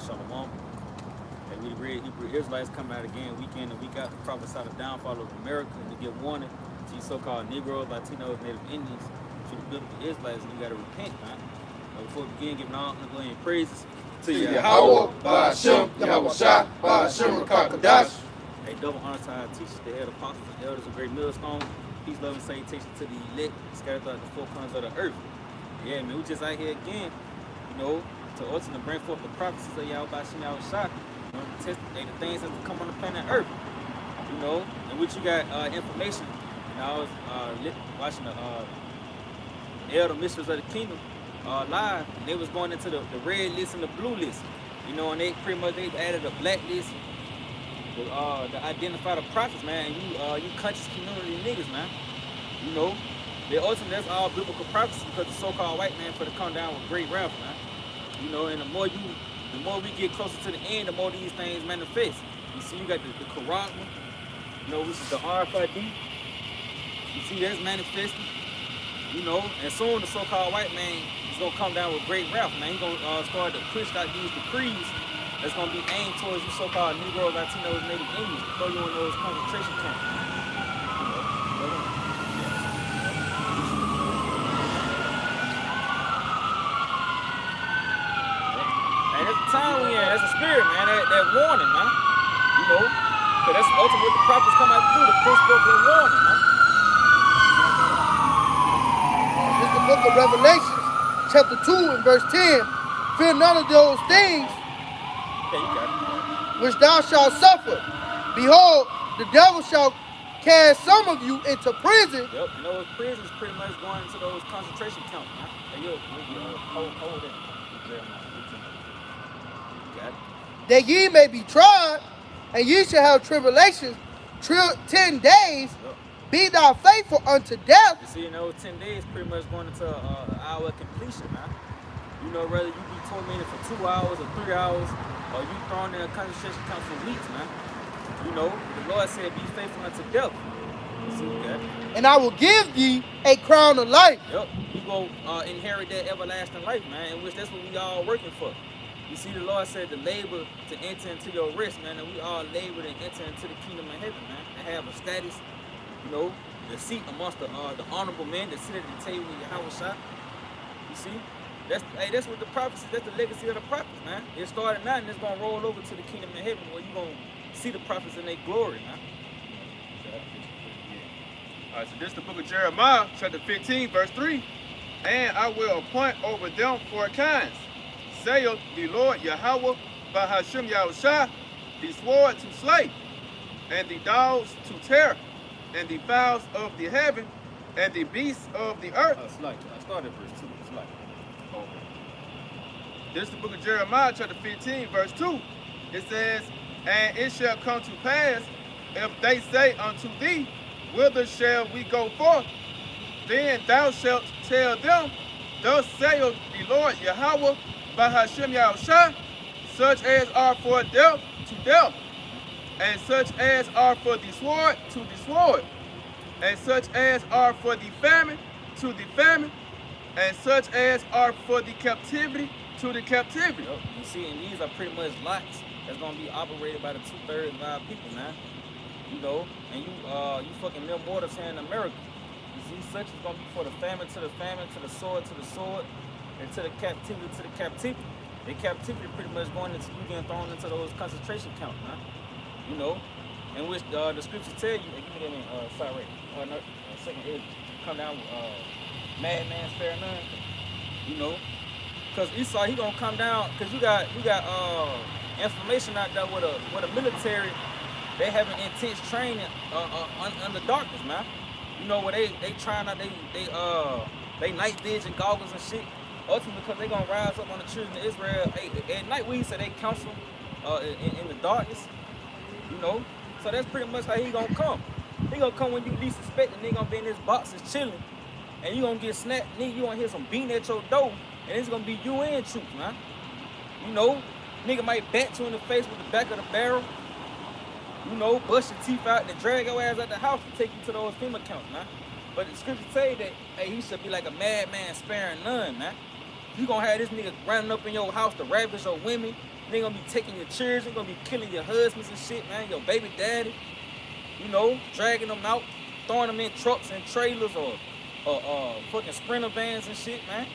Shalom. And we read Hebrew Israelites come out again week in and week out to prophesy the downfall of America and to give warning to you so-called Negroes, Latinos, Native Indians, to the biblical Israelites, and you got to repent, man. Before we begin, giving all the glory and praises to Yahweh, Ba'ashem, Yahweh Shah, Ba'ashem, Rakakadash. A double honor to our teachers, the head apostles and elders of Great Millstone. Peace, love, and salutation to the elect scattered throughout the four corners of the earth. Yeah, man, we just out here again, to ultimately bring forth the prophecies of Yahweh Ba'ashem, Yahweh Shah. To test the things that come on the planet Earth, in which you got information. I was watching the Elder Mysteries of the Kingdom live, and they was going into the red list and the blue list, and they pretty much they added a black list to identify the prophets, man. And you conscious community niggas, man. They ultimately that's all biblical prophecy because the so-called white man for to come down with great wrath, man. And the more we get closer to the end, the more these things manifest. You see, you got the Quran, which is the RFID. You see, that's manifesting. And soon the so-called white man is gonna come down with great wrath, man. He's gonna start to push out these decrees that's gonna be aimed towards you so-called Negroes, Latinos, Native Indians, throw you in those concentration camps. Time we in, that's a spirit, man, that warning, man. Because that's ultimately what the prophets come out to do, to push forth that warning, man. This is the book of Revelation, chapter 2 and verse 10. Fear none of those things which thou shalt suffer. Behold, the devil shall cast some of you into prison. Yep, prison is pretty much going into those concentration camps, man. Hold it. That ye may be tried, and ye shall have tribulations 10 days. Yep. Be thou faithful unto death. You see, 10 days pretty much going into an hour of completion, man. Whether you be tormented for 2 hours or 3 hours, or you thrown in a concentration camp for weeks, man. The Lord said, be faithful unto death. You see that? And I will give thee a crown of life. Yep. You go inherit that everlasting life, man, in which that's what we all working for. You see, the Lord said to labor to enter into your rest, man, and we all labor to enter into the kingdom of heaven, man. And have a status, the seat amongst the honorable men that sit at the table with Yahweh Shah. You see, that's what the prophecy, that's the legacy of the prophets, man. It started now and it's gonna roll over to the kingdom of heaven where you're gonna see the prophets in their glory, man. All right, so this is the book of Jeremiah, chapter 15, verse 3. And I will appoint over them 4 kinds. Saith the Lord Yahweh, Ba'ashem Yahushua, the sword to slay, and the dogs to tear, and the fowls of the heaven, and the beasts of the earth. I started verse 2. Okay. This is the book of Jeremiah, chapter 15, verse 2. It says, and it shall come to pass, if they say unto thee, whither shall we go forth? Then thou shalt tell them, thus saith the Lord Yahweh, Ba'ashem Yahushua, such as are for death to death, and such as are for the sword to the sword, and such as are for the famine to the famine, and such as are for the captivity to the captivity. Yep. You see, and these are pretty much lots that's gonna be operated by the 2/3 of our people, man. And you fucking mere mortals here in America. You see, such is gonna be for the famine, to the sword, and to the captivity. The captivity pretty much going into you getting thrown into those concentration camps, man. In which the scriptures tell you, give me that second edge, come down with madman spare none. Because Esau, he gonna come down, because you got information out there with a military, they having intense training under darkness, man. Where they trying out they night vision goggles and shit. Ultimately, because they gonna rise up on the children of Israel at night. We say they counsel in the darkness, So that's pretty much how he gonna come. He gonna come when you least suspect, and they gonna be in his boxes chilling, and you gonna get snapped. Nigga, you gonna hear some beating at your door, and it's gonna be UN troops, man. Nigga might bat you in the face with the back of the barrel. Bust your teeth out and drag your ass out the house and take you to those FEMA camps, man. But the scripture say that, he should be like a madman sparing none, man. You gonna have this nigga running up in your house to ravish your women, They gonna be taking your children, gonna be killing your husbands and shit, man, your baby daddy, you know, dragging them out, throwing them in trucks and trailers or fucking sprinter vans and shit, man.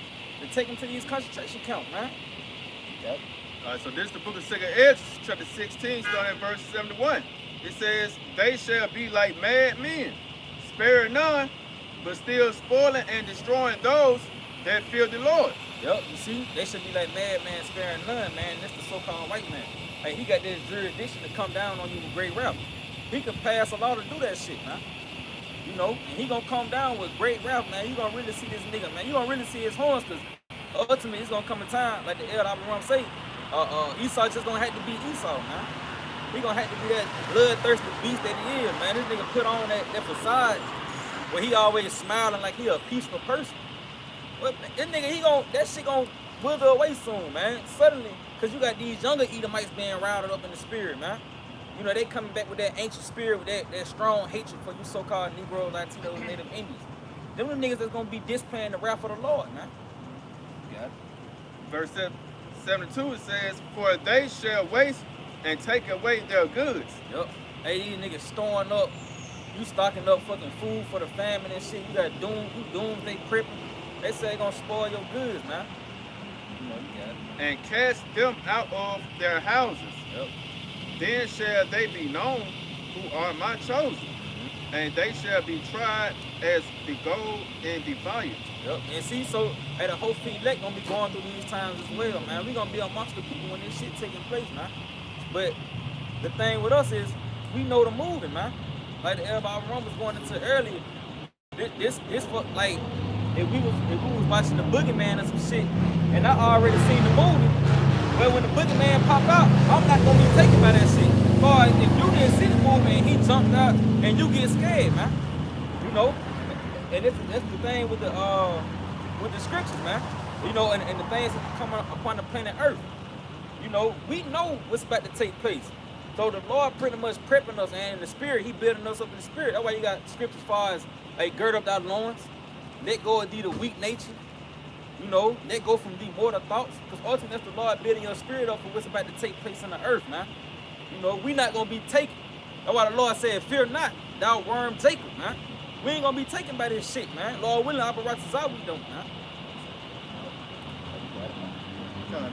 They take them to these concentration camps, man. Yep. All right, so this is the book of 2 Ezra, chapter 16, starting at verse 71. It says, they shall be like mad men, sparing none, but still spoiling and destroying those that fear the Lord. Yep, you see, they should be like madman sparing none, man. That's the so-called white man. Like, he got this jurisdiction to come down on you with great wrath. He can pass a law to do that shit, man. You know, and he gonna come down with great wrath, man. You gonna really see this nigga, man. You gonna really see his horns, because ultimately it's gonna come a time, like the Elder Abraham say, Esau just gonna have to be Esau, man. He gonna have to be that bloodthirsty beast that he is, man. This nigga put on that facade where he always smiling like he a peaceful person. But this nigga, that shit gonna wither away soon, man. Suddenly, because you got these younger Edomites being routed up in the spirit, man. You know, they coming back with that ancient spirit, with that strong hatred for you so-called Negroes, Latinos, Native Indians. Them the niggas that's gonna be displaying the wrath of the Lord, man. Got it. Verse 72, it says, for they shall waste and take away their goods. Yup. Hey, these niggas storing up, you stocking up fucking food for the famine and shit. You got doomsday prepping. They say they gonna spoil your goods, man. You know, you got it. And cast them out of their houses. Yep. Then shall they be known who are my chosen, and they shall be tried as the gold in the fire. Yep. And see, so hey, the whole elect gonna be going through these times as well, man. We gonna be amongst the people when this shit taking place, man. But the thing with us is we know the moving, man. Like the Elder Abraham was going into earlier. This like if we was watching the Boogeyman or some shit, and I already seen the movie. Well, when the Boogeyman pop out, I'm not gonna be taken by that shit. But if you didn't see the movie and he jumped out and you get scared, man, you know. And that's the thing with the scriptures, man. You know, and the things that come upon the planet Earth. You know, we know what's about to take place. So the Lord pretty much prepping us, and in the spirit, he building us up in the spirit. That's why you got scriptures as far as, like, gird up thy loins, let go of thee the weak nature, you know, let go from thee mortal thoughts, because ultimately that's the Lord building your spirit up for what's about to take place on the earth, man. You know, we not gonna be taken. That's why the Lord said, fear not, thou worm Jacob, man. We ain't gonna be taken by this shit, man. Lord willing, operators out, we don't, man.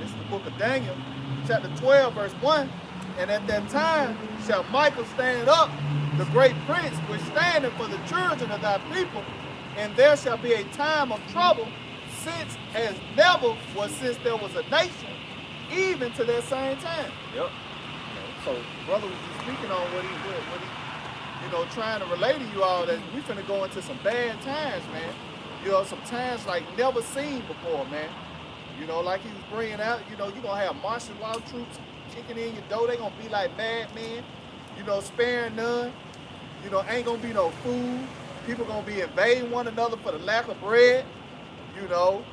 This is the book of Daniel, chapter 12, verse 1. And at that time shall Michael stand up, the great prince, which standeth for the children of thy people, and there shall be a time of trouble, since as never was since there was a nation, even to that same time. Yep. So brother was just speaking on what he you know, trying to relate to you all that we finna go into some bad times, man. You know, some times like never seen before, man. You know, like he was bringing out, you know, you're gonna have martial law troops kicking in your door. They gonna be like madmen, you know, sparing none. You know, ain't gonna be no food. People gonna be invading one another for the lack of bread. You know,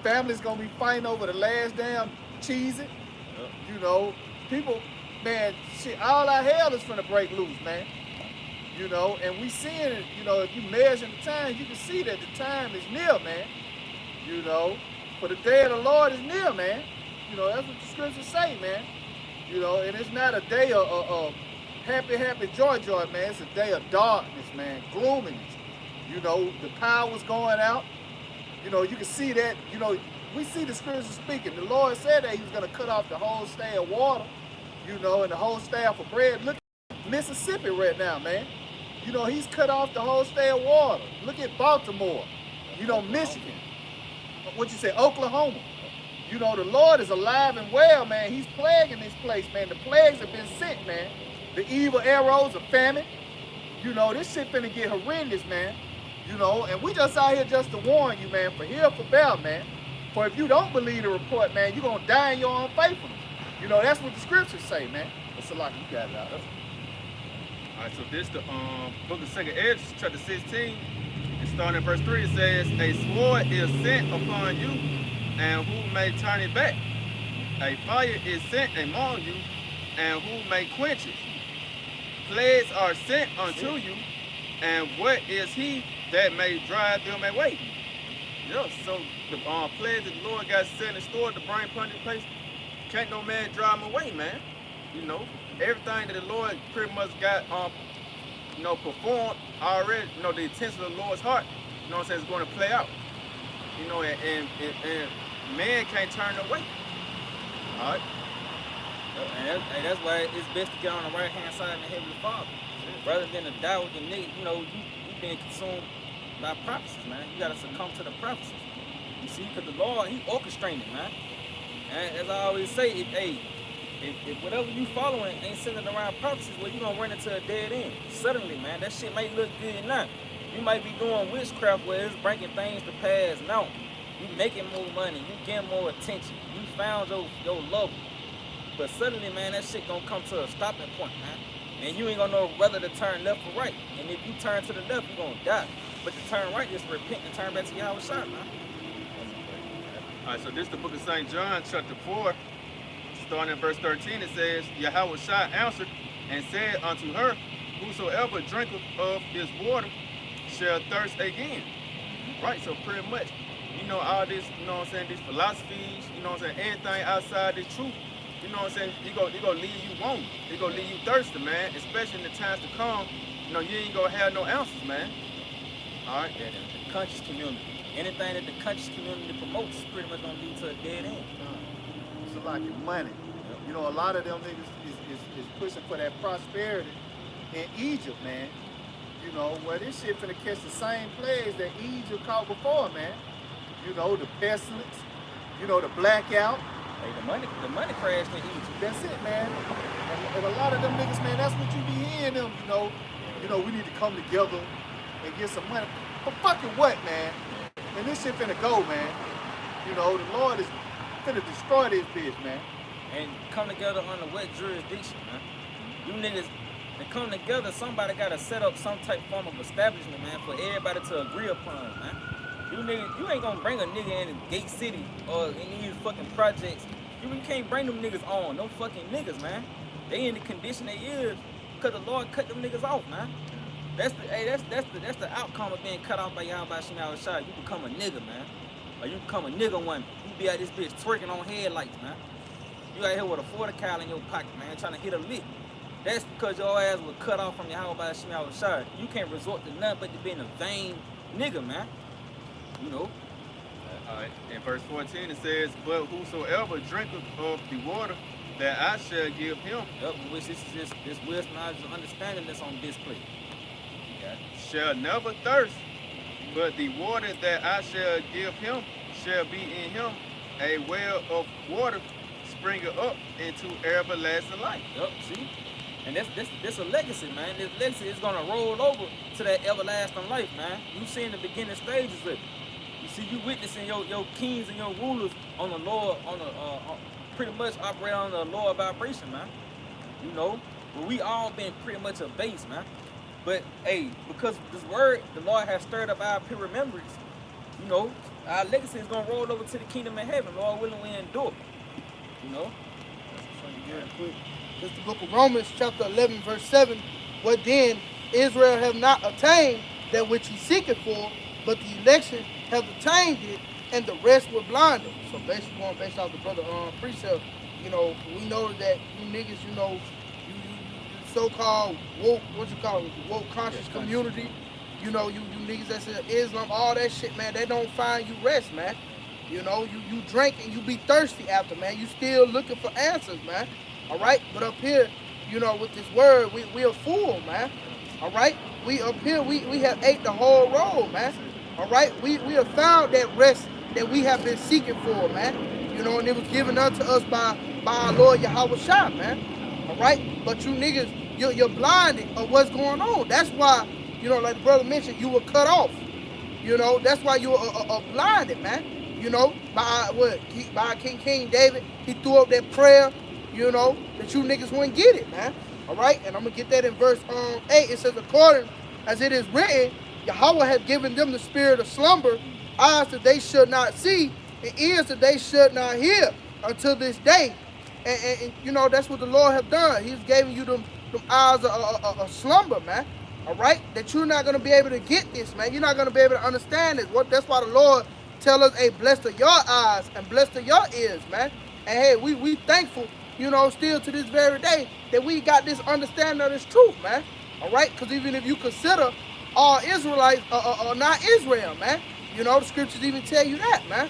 families gonna be fighting over the last damn Cheez-It. Yep. You know, people, man, shit, all our hell is finna break loose, man. You know, and we seeing it, you know, if you measure the time, you can see that the time is near, man. You know, for the day of the Lord is near, man. You know, that's what the scriptures say, man. You know, and it's not a day of happy, joy, man. It's a day of darkness, man, gloominess. You know, the power's going out. You know, you can see that, you know, we see the scriptures speaking. The Lord said that he was going to cut off the whole staff of water, you know, and the whole staff of bread. Look at Mississippi right now, man. You know, he's cut off the whole staff of water. Look at Baltimore, you know, Michigan. What you say, Oklahoma. You know, the Lord is alive and well, man. He's plaguing this place, man. The plagues have been sent, man. The evil arrows of famine. You know, this shit finna get horrendous, man. You know, and we just out here just to warn you, man, for here for bear, man. For if you don't believe the report, man, you're gonna die in your own faithfulness. You know, that's what the scriptures say, man. It's a lot you got it out. All right, so this the book of 2 Ezra, chapter 16, and starting at verse 3, it says, a sword is sent upon you, and who may turn it back? A fire is sent among you, and who may quench it? Plagues are sent unto you, and what is he that may drive them away? Yeah, so the plagues that the Lord got set in store to bring upon this place can't no man drive them away, man. You know, everything that the Lord pretty much got performed already. You know, the intention of the Lord's heart, you know what I'm saying, is going to play out. You know, and man can't turn away. All right. And that's why it's best to get on the right hand side of the Heavenly Father, rather than to die with the nigga. You know, you being consumed by prophecies, man. You gotta succumb to the prophecies. You see, because the Lord, He orchestrated, man. And as I always say, if whatever you following ain't centered around prophecies, well, you gonna run into a dead end. Suddenly, man, that shit might look good now. You might be doing witchcraft where it's bringing things to pass now. You making more money, you getting more attention, you found your lover. But suddenly, man, that shit gonna come to a stopping point, man. And you ain't gonna know whether to turn left or right. And if you turn to the left, you gonna die. But to turn right is repent and turn back to Yahweh Shai, man. All right, so this is the book of St. John, chapter 4, starting in verse 13. It says, Yahweh Shai answered and said unto her, whosoever drinketh of this water shall thirst again. Right, so pretty much, you know, all this, you know what I'm saying, these philosophies, you know what I'm saying, anything outside this truth, you know what I'm saying, it gonna leave you wanting. It gonna leave you thirsty, man, especially in the times to come. You know, you ain't gonna have no answers, man. All right? Yeah, the conscious community. Anything that the conscious community promotes is pretty much gonna lead to a dead end. It's like your money. Yep. You know, a lot of them niggas is pushing for that prosperity in Egypt, man. You know, well, this shit finna catch the same plagues that Egypt caught before, man. You know, the pestilence, you know, the blackout. Hey, the money crashed in Egypt. That's it, man. And a lot of them niggas, man, that's what you be hearing them, you know. You know, we need to come together and get some money. But fucking what, man? And this shit finna go, man. You know, the Lord is finna destroy this bitch, man. And come together under what jurisdiction, man? You niggas, to come together, somebody gotta set up some type form of establishment, man, for everybody to agree upon, man. You niggas, you ain't gonna bring a nigga in Gate City or in these fucking projects. You can't bring them niggas on, no fucking niggas, man. They in the condition they is because the Lord cut them niggas off, man. That's the outcome of being cut off by Yahweh Shai Shai. You become a nigga, man. Or you become a nigga woman. You be out this bitch twerking on headlights, man. You out here with a 40 cal in your pocket, man, trying to hit a lick. That's because your ass was cut off from Yahweh Shai Shai. You can't resort to nothing but to being a vain nigga, man. You know. All right. In verse 14 it says, but whosoever drinketh of the water that I shall give him, which this is this wisdom, knowledge, and understanding that's on display. Okay. Shall never thirst, but the water that I shall give him shall be in him a well of water springing up into everlasting life. Yep, see? And that's a legacy, man. This legacy is gonna roll over to that everlasting life, man. You seeing the beginning stages of it. You see, you witnessing your kings and your rulers on the Lord, pretty much operate on the lower vibration, man. You know, but we all been pretty much a base, man. But hey, because this word, the Lord has stirred up our pure remembrance. You know, our legacy is gonna roll over to the kingdom of heaven. Lord willing, we endure. You know. It's the book of Romans, chapter 11, verse 7. What then? Israel have not attained that which he seeketh for, but the election have attained it, and the rest were blinded. So basically, going based off the brother precept, you know, we know that you niggas, you know, you so-called woke, what you call it, woke conscious community, you know, you niggas that's in Islam, all that shit, man, they don't find you rest, man. You know, you drink and you be thirsty after, man. You still looking for answers, man. All right, but up here, you know, with this word, we are full, man. All right, we up here, we have ate the whole road, man. All right, we have found that rest that we have been seeking for, man. You know, and it was given unto us by our Lord Yahweh Shai, man. All right, but you niggas, you're blinded of what's going on. That's why, you know, like the brother mentioned, you were cut off. You know, that's why you were blinded, man. You know, by King David, he threw up that prayer, you know, that you niggas wouldn't get it, man. All right, and I'm gonna get that in verse 8. It says, according as it is written, Yahweh hath given them the spirit of slumber, eyes that they should not see, and ears that they should not hear until this day. And you know, that's what the Lord have done. He's giving you them eyes of slumber, man. All right, that you're not gonna be able to get this, man. You're not gonna be able to understand this. That's why the Lord tell us, hey, blessed are your eyes and blessed are your ears, man. And hey, we thankful, you know, still to this very day that we got this understanding of this truth, man. All right, because even if you consider all Israelites are not Israel, man, you know, the scriptures even tell you that, man.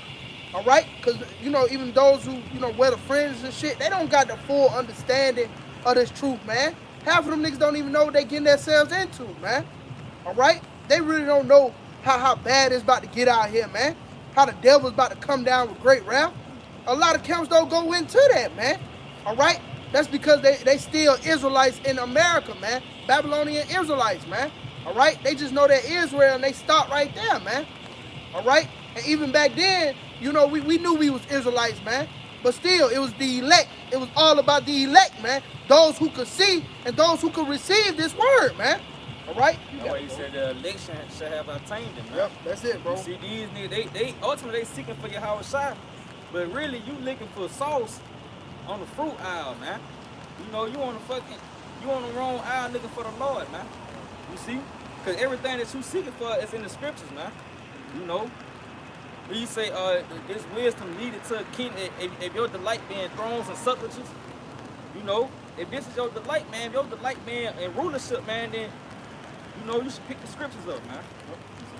All right, because you know, even those who wear the fringes and shit, they don't got the full understanding of this truth, man. Half of them niggas don't even know what they getting themselves into, man. All right, they really don't know how bad it's about to get out here, man. How the devil's about to come down with great wrath. A lot of camps don't go into that, man. All right, that's because they still Israelites in America, man. Babylonian Israelites, man. All right, they just know they're Israel and they stop right there, man. All right, and even back then, you know, we knew we was Israelites, man. But still, it was the elect. It was all about the elect, man. Those who could see and those who could receive this word, man. All right? That's why he said the election should have obtained them, man. Yep, that's it, bro. You see, these niggas, they ultimately they seeking for Yahweh Shai, but really you looking for sauce on the fruit aisle, man. You know, you on the wrong aisle looking for the Lord, man. You see? Because everything that you seeking for is in the scriptures, man. You know? When you say this wisdom needed to a king, if your delight being thrones and succotages, you know, if this is your delight, man, if your delight being in rulership, man, then you know you should pick the scriptures up, man.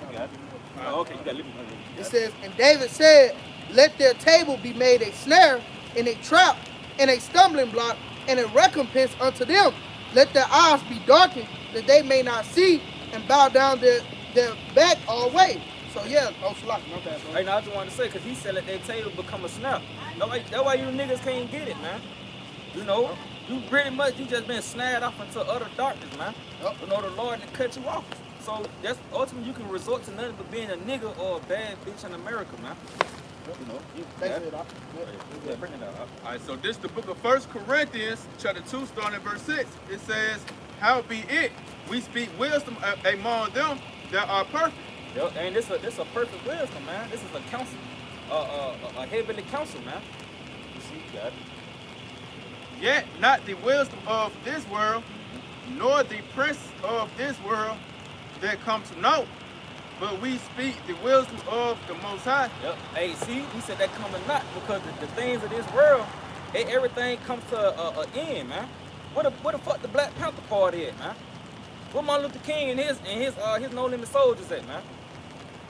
You got it. Okay, you got it. It says, and David said, let their table be made a snare and a trap and a stumbling block and a recompense unto them. Let their eyes be darkened that they may not see and bow down their back all way. So yeah, Hey, now I just wanted to say, because he said let their table become a snap. That's why you niggas can't get it, man. You know, you pretty much, you just been snared off into utter darkness, man. You know, the Lord to cut you off. So that's ultimately you can resort to nothing but being a nigga or a bad bitch in America, man. You know, bring it out. All right, so this is the book of 1 Corinthians, chapter 2, starting at verse 6. It says, howbeit we speak wisdom among them that are perfect. Yep, and this a perfect wisdom, man. This is a counsel, a heavenly counsel, man. You see, you got it. Yet not the wisdom of this world, nor the prince of this world that come to know, but we speak the wisdom of the Most High. Yep. Hey, see, he said that coming not because the things of this world, everything comes to an end, man. What the fuck the Black Panther Party at, man? Where Martin Luther King and his No Limit Soldiers at, man?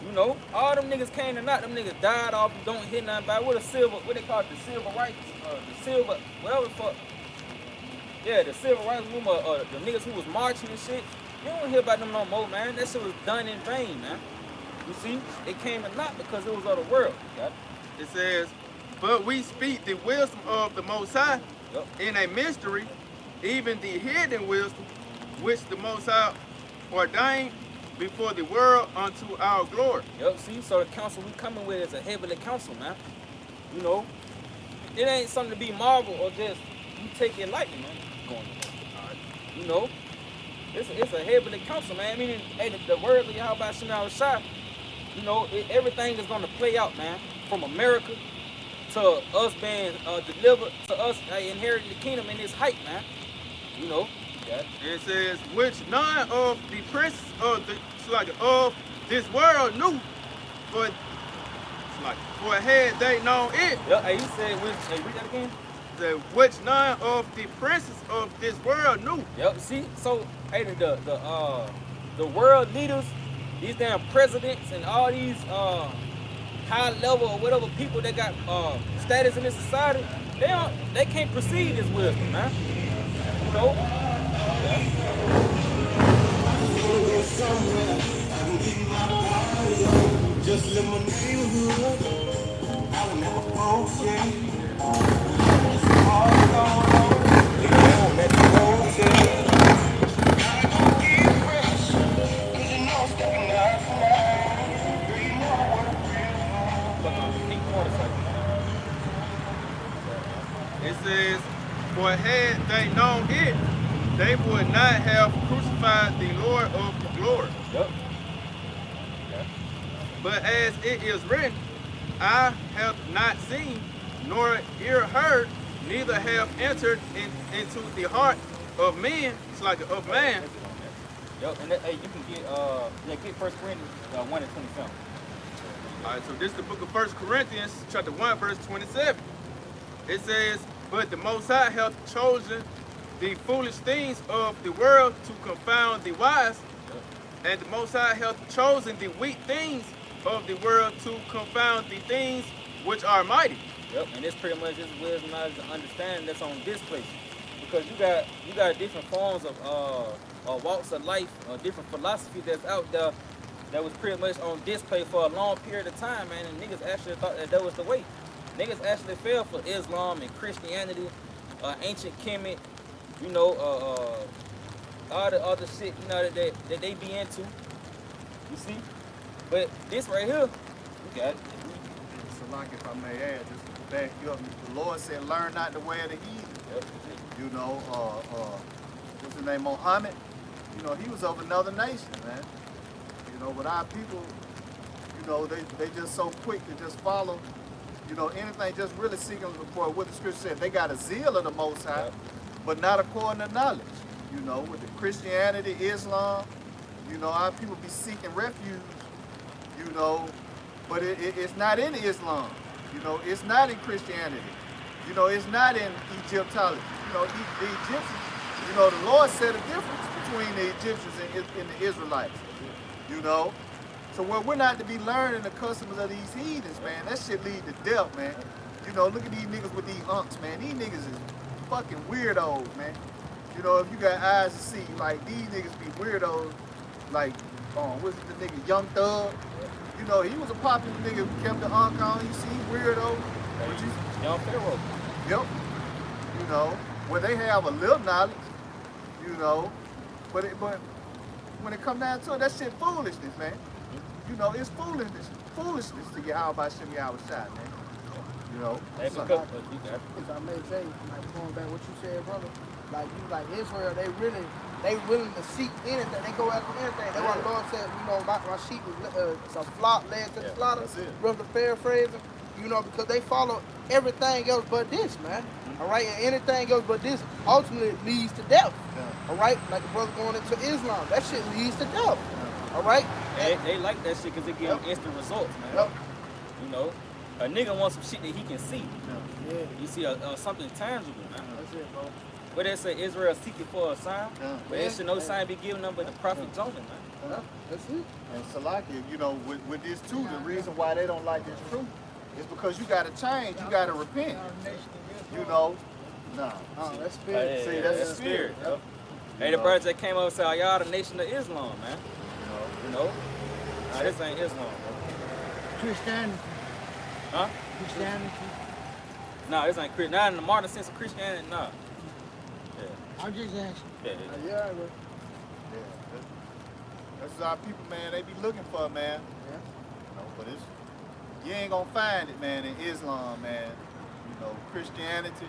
You know, all them niggas came to not, them niggas died off and don't hit nothing by what they call it, the civil rights, the silver, whatever the fuck. Yeah, the civil rights movement, the niggas who was marching and shit. You don't hear about them no more, man. That shit was done in vain, man. You see, it came to not because it was of the world. Yep. It says, but we speak the wisdom of the Most High Yep. in a mystery, even the hidden wisdom, which the Most High ordained before the world unto our glory. Yep, see, so the counsel we coming with is a heavenly counsel, man. You know, it ain't something to be marveled or just you take it lightly, man. Going on. You know, it's a heavenly counsel, man. I mean, hey, the words of Yahweh Shai Shai, you know, everything is gonna play out, man. From America to us being delivered, to us inheriting the kingdom in this height, man. You know. Yeah. It says, which none of the princes of this world knew, for had they known it. Yeah, hey, he said, read that again. The which none of the princes of this world knew. Yep, see, so hey, the world leaders, these damn presidents and all these high level or whatever people that got status in this society, they can't perceive this wisdom, man. You know? Just live my neighborhood. I will never forget. All going on. Let the road tell. I don't get fresh. 'Cause you know I'm stepping out for mine. Girl, you know I want to It says, for had they known it, they would not have crucified the Lord of glory. Yep. But as it is written, I have not seen, nor ear heard, neither have entered into the heart of men, it's like of man. Yep, and hey, you can get 1 Corinthians 1 and 27. All right, so this is the book of 1 Corinthians, chapter 1, verse 27. It says, but the Most High hath chosen the foolish things of the world to confound the wise, and the Most High hath chosen the weak things of the world to confound the things which are mighty. Yep, and it's pretty much just wisdom, knowledge, and understanding that's on display. Because you got different forms of walks of life, different philosophy that's out there that was pretty much on display for a long period of time, man. And niggas actually thought that was the way. Niggas actually fell for Islam and Christianity, ancient Kemet, you know, all the other shit, you know, that they be into. You see? But this right here, you got it. So like if I may add, just to back you up, the Lord said, learn not the way of the heathen. Yep. You know, what's his name, Muhammad? You know, he was of another nation, man. You know, but our people, you know, they just so quick to just follow, you know, anything, just really seeking for what the scripture said. They got a zeal of the Most High, but not according to knowledge. You know, with the Christianity, Islam, you know, our people be seeking refuge, you know, but it's not in Islam. You know, it's not in Christianity. You know, it's not in Egyptology. You know, the Egyptians, you know, the Lord said a difference between the Egyptians and the Israelites. You know? So what we're not to be learning the customs of these heathens, man, that shit lead to death, man. You know, look at these niggas with these unks, man. These niggas is fucking weirdos, man. You know, if you got eyes to see, like, these niggas be weirdos, like, what's it, the nigga Young Thug? You know, he was a popular nigga who kept the unk on. You see, weirdo. Young Pharaoh. Yep. You know, where they have a little knowledge, you know, but when it come down to it, that shit foolishness, man. You know, it's foolishness to Yahweh Shem Yahweh Shai, man. You know. Hey, So- because, If I may say, like going back what you said, brother, like you like Israel, they willing to seek anything. They go after anything. That's why the Lord said, you know, my sheep is a flock led to the slaughter. That's it. Brother paraphrasing, you know, because they follow everything else but this, man. All right, and anything else but this ultimately leads to death. Yeah. All right, like the brother going into Islam, that shit leads to death. All right. they like that shit because it gives them instant results, man. Yep. You know, a nigga wants some shit that he can see. Yeah. You see something tangible, man. That's it, bro. Where they say Israel seeking for a sign, Yeah. but there should no sign be given them but the prophet Jonah, man. Yeah, that's it. And Salakia, you know, with this too, the reason why they don't like this truth is because you gotta change, you gotta repent. You know, nah. That's Oh, spirit. yeah, See, yeah, that's that's the the spirit. spirit. Hey, the brothers that came up and said, "Are y'all the nation of Islam, man?" You know, nah, this ain't Islam, bro. Christianity. Huh? Christianity. Nah, this ain't Christian. Not in the modern sense of Christianity, nah. I'm just asking. Yeah. Yeah, bro. Yeah, that's our people, man. They be looking for, man. Yeah. You know, but you ain't gonna find it, man, in Islam, man. You know, Christianity,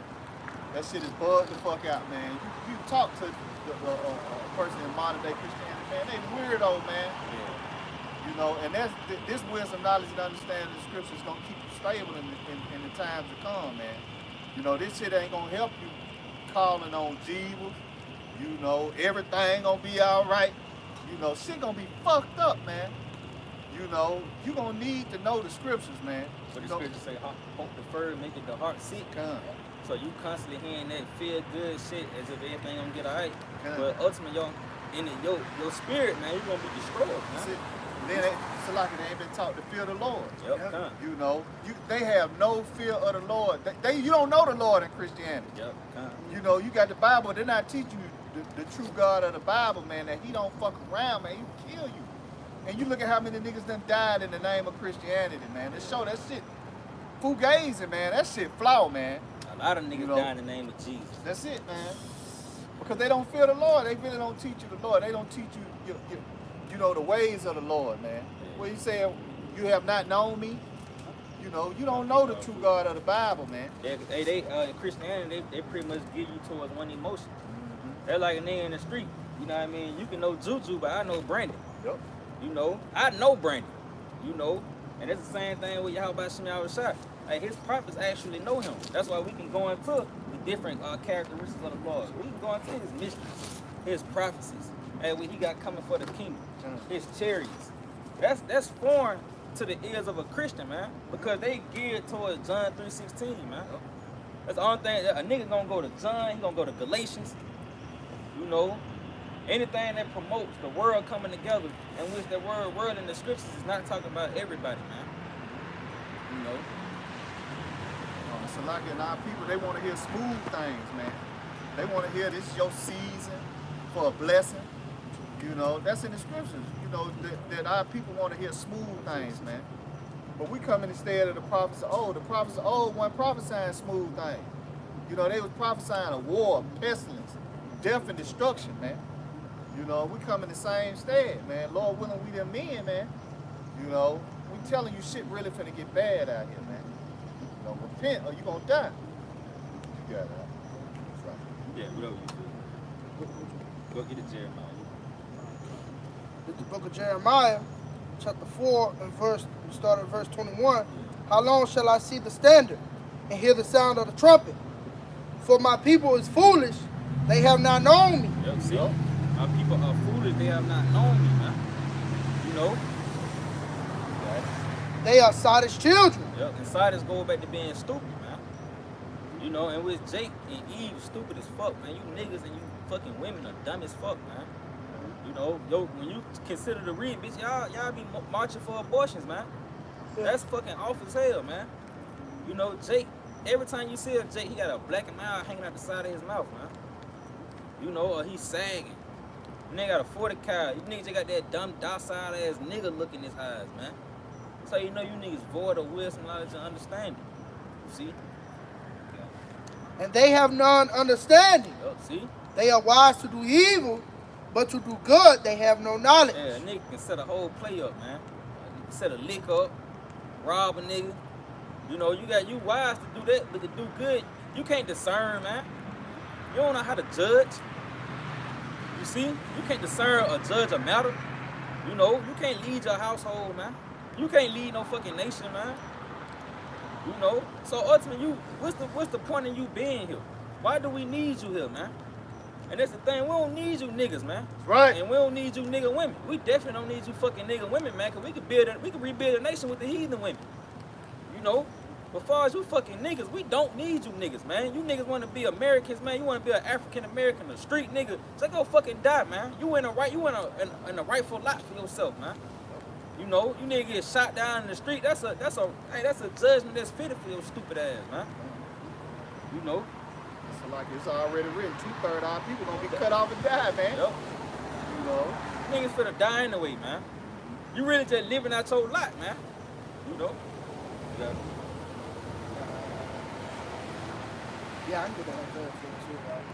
that shit is bugged the fuck out, man. You talk to a person in modern day Christianity, man, they weirdo, man. You know, and this wisdom, knowledge, and understanding of the scriptures gonna keep you stable in the times to come, man. You know, this shit ain't gonna help you calling on Jesus. You know, everything gonna be all right. You know, shit gonna be fucked up, man. You know, you gonna need to know the scriptures, man. So the You know, scriptures say, "Hope deferred, make it the heart sick." come, So you constantly hearing that feel good shit as if everything gonna get alright. come. But ultimately, your spirit, man, you gonna be destroyed, That's man. it. Then it's like they ain't been taught to fear the Lord. Yep, come. You know, they have no fear of the Lord. You don't know the Lord in Christianity. Yep, come. You know, you got the Bible. They're not teaching you the true God of the Bible, man. That He don't fuck around, man. He kill you. And you look at how many niggas done died in the name of Christianity, man. They show that shit fugazi, man. That shit flaw, man. A lot of niggas You know. die in the name of Jesus. That's it, man. Because they don't fear the Lord. They really don't teach you the Lord. They don't teach you, you know, the ways of the Lord, man. Where He said, "You have not known me." You know, you don't know the true God of the Bible, man. They in Christianity, they pretty much give you towards one emotion. They're like a nigga in the street. You know what I mean? You can know Juju, but I know Brandon. Yep. You know, I know Brandon. You know, and it's the same thing with Yahweh Shem Yahweh Shai. Like his prophets actually know him. That's why we can go into the different characteristics of the Lord. We can go into his mysteries, his prophecies, and what he got coming for the kingdom, his chariots. That's foreign to the ears of a Christian, man, because they geared towards John 3:16, man. That's the only thing. A nigga gonna go to John, he gonna go to Galatians. You know, anything that promotes the world coming together, in which the world in the scriptures is not talking about everybody, man. You know. So like a lot of people, they want to hear smooth things, man. They want to hear this is your season for a blessing. You know, that's in the scriptures. You know, that our people want to hear smooth things, man. But we come instead of the prophets of old. The prophets of old weren't prophesying smooth things. You know, they was prophesying a war, pestilence, death and destruction, man. You know, we come in the same stead, man. Lord willing, we them men, man. You know, we telling you shit really finna get bad out here, man. You know, repent or you gonna die. You got that. Yeah, whatever you do. Go get it, Jeremiah. It's the book of Jeremiah, chapter 4, and start at verse 21. How long shall I see the standard and hear the sound of the trumpet? For my people is foolish, they have not known me. Yep, see? Our people are foolish, they have not known me, man. You know? They are Sodom's children. Yep, and Sodom go back to being stupid, man. You know, and with Jake and Eve, stupid as fuck, man. You niggas and you fucking women are dumb as fuck, man. You know, yo, when you consider the read, bitch, y'all be marching for abortions, man. That's fucking awful as hell, man. You know, Jake, every time you see a Jake, he got a black eye hanging out the side of his mouth, man. You know, or he's sagging. Nigga got a 40 cal. You niggas just got that dumb, docile ass nigga look in his eyes, man. So you know you niggas void of wisdom, knowledge, and understanding. You see? And they have none understanding. Yup, see? They are wise to do evil, but to do good they have no knowledge. Yeah, a nigga can set a whole play up, man. You can set a lick up, rob a nigga. You know, you wise to do that, but to do good, you can't discern, man. You don't know how to judge. You see? You can't discern or judge a matter. You know, you can't lead your household, man. You can't lead no fucking nation, man. You know? So ultimately, what's the point of you being here? Why do we need you here, man? And that's the thing, we don't need you niggas, man. Right. And we don't need you nigga women. We definitely don't need you fucking nigga women, man, because we could rebuild a nation with the heathen women. You know? But as far as you fucking niggas, we don't need you niggas, man. You niggas want to be Americans, man. You want to be an African American, a street nigga. So go fucking die, man. You in a rightful lot for yourself, man. You know, you nigga get shot down in the street. That's a judgment that's fitted for your stupid ass, man. You know. So like it's already written, 2/3 of our people gonna be cut off and die, man. Yep. You know. Niggas finna die anyway, man. You really just living out your lot, man. You know. Yeah. Yeah, I can get that right there too, right?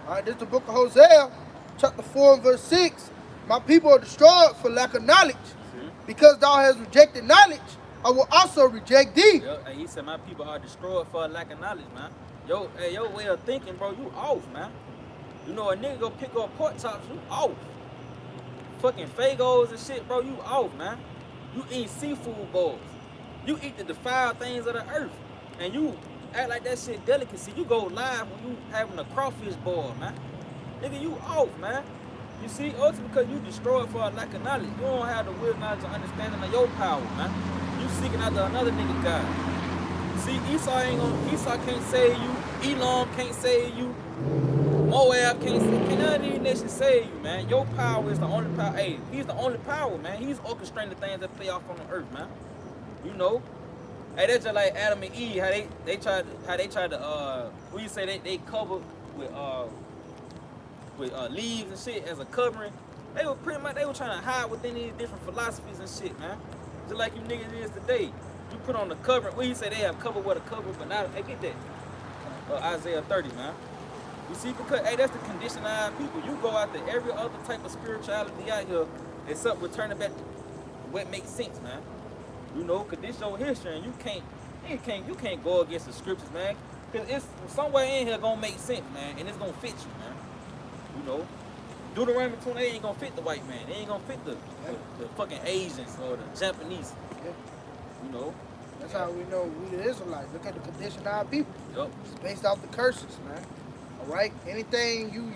All right, this is the book of Hosea, chapter 4 and verse 6. My people are destroyed for lack of knowledge. Because thou hast rejected knowledge, I will also reject thee. Yo, and he said my people are destroyed for a lack of knowledge, man. Yo, hey, your way of thinking, bro, you off, man. You know, a nigga go pick up pork chops, you off. Fucking Fagos and shit, bro, you off, man. You eat seafood bowls. You eat the defiled things of the earth. And you act like that shit delicacy. You go live when you having a crawfish boil, man. Nigga, you off, man. You see, ultimately because you destroyed for a lack of knowledge. You don't have the wisdom, knowledge, and understanding of your power, man. You seeking after another nigga God. See, Esau can't save you. Elam can't save you. Moab can't none of these nations save you, man. Your power is the only power. Hey, he's the only power, man. He's orchestrating the things that play off on the earth, man. You know? Hey, that's just like Adam and Eve, how they tried to what you say they covered with leaves and shit as a covering. They were trying to hide within these different philosophies and shit, man. Just like you niggas is today. You put on the covering. Well, you say they have covered with a cover, but not. Hey, get that. Isaiah 30, man. You see, because hey, that's the condition of our people. You go out there, every other type of spirituality out here, except returning back to what makes sense, man. You know, cause this your history, and you can't go against the scriptures, man. Cause it's somewhere in here gonna make sense, man, and it's gonna fit you, man. You know, Deuteronomy 28 ain't gonna fit the white man. It ain't gonna fit the fucking Asians or the Japanese. Yeah. You know. That's how we know we the Israelites. Look at the condition of our people. Yup. It's based off the curses, man. All right? Anything you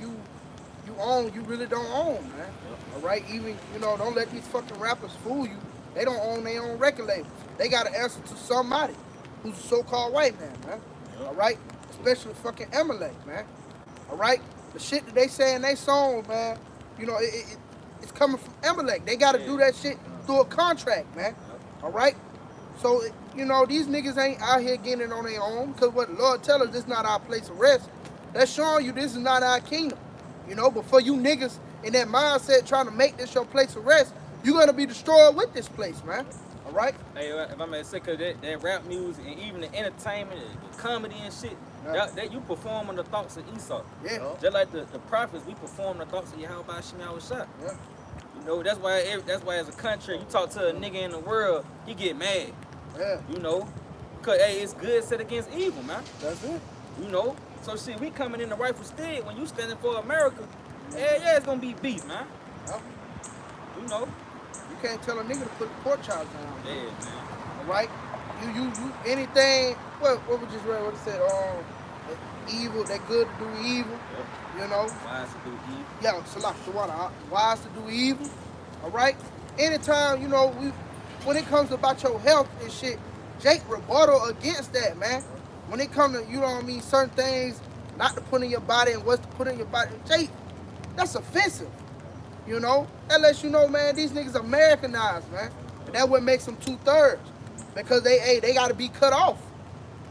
own, you really don't own, man. Yep. All right? Even, don't let these fucking rappers fool you. They don't own their own record labels. They got to answer to somebody who's a so-called white man, man. Yep. All right? It's especially fucking Amalek, man. All right, the shit that they say in their songs, man. You know, it's coming from Amalek. They got to do that shit through a contract, man. All right. So you know, these niggas ain't out here getting it on their own, because what the Lord tell us, this not our place of rest. That's showing you this is not our kingdom. You know, but for you niggas in that mindset trying to make this your place of rest, you're gonna be destroyed with this place, man. All right. Hey, if I may say, cause that rap music and even the entertainment, the comedy and shit, that you perform on the thoughts of Esau. Yeah. Just like the prophets, we perform the thoughts of Yahweh Shema Shah. Yeah. You know, that's why as a country, you talk to a nigga in the world, he get mad. Yeah. You know, cause hey, it's good set against evil, man. That's it. You know, so shit, we coming in the rightful stead when you standing for America. Yeah, it's gonna be beef, man. Yeah. You know. You can't tell a nigga to put the pork chops down. Yeah, man. All right. You anything. What we just read? What it said? Evil. That good to do evil. Yep. You know. Wise to do evil. Yeah, Salah the water. Wise to do evil. All right. Anytime you know when it comes about your health and shit, Jake rebuttal against that, man. When it comes to, you know what I mean, certain things not to put in your body and what's to put in your body, Jake, that's offensive. You know, that lets you know, man, these niggas Americanized, man. And that what makes them 2/3. Because they got to be cut off.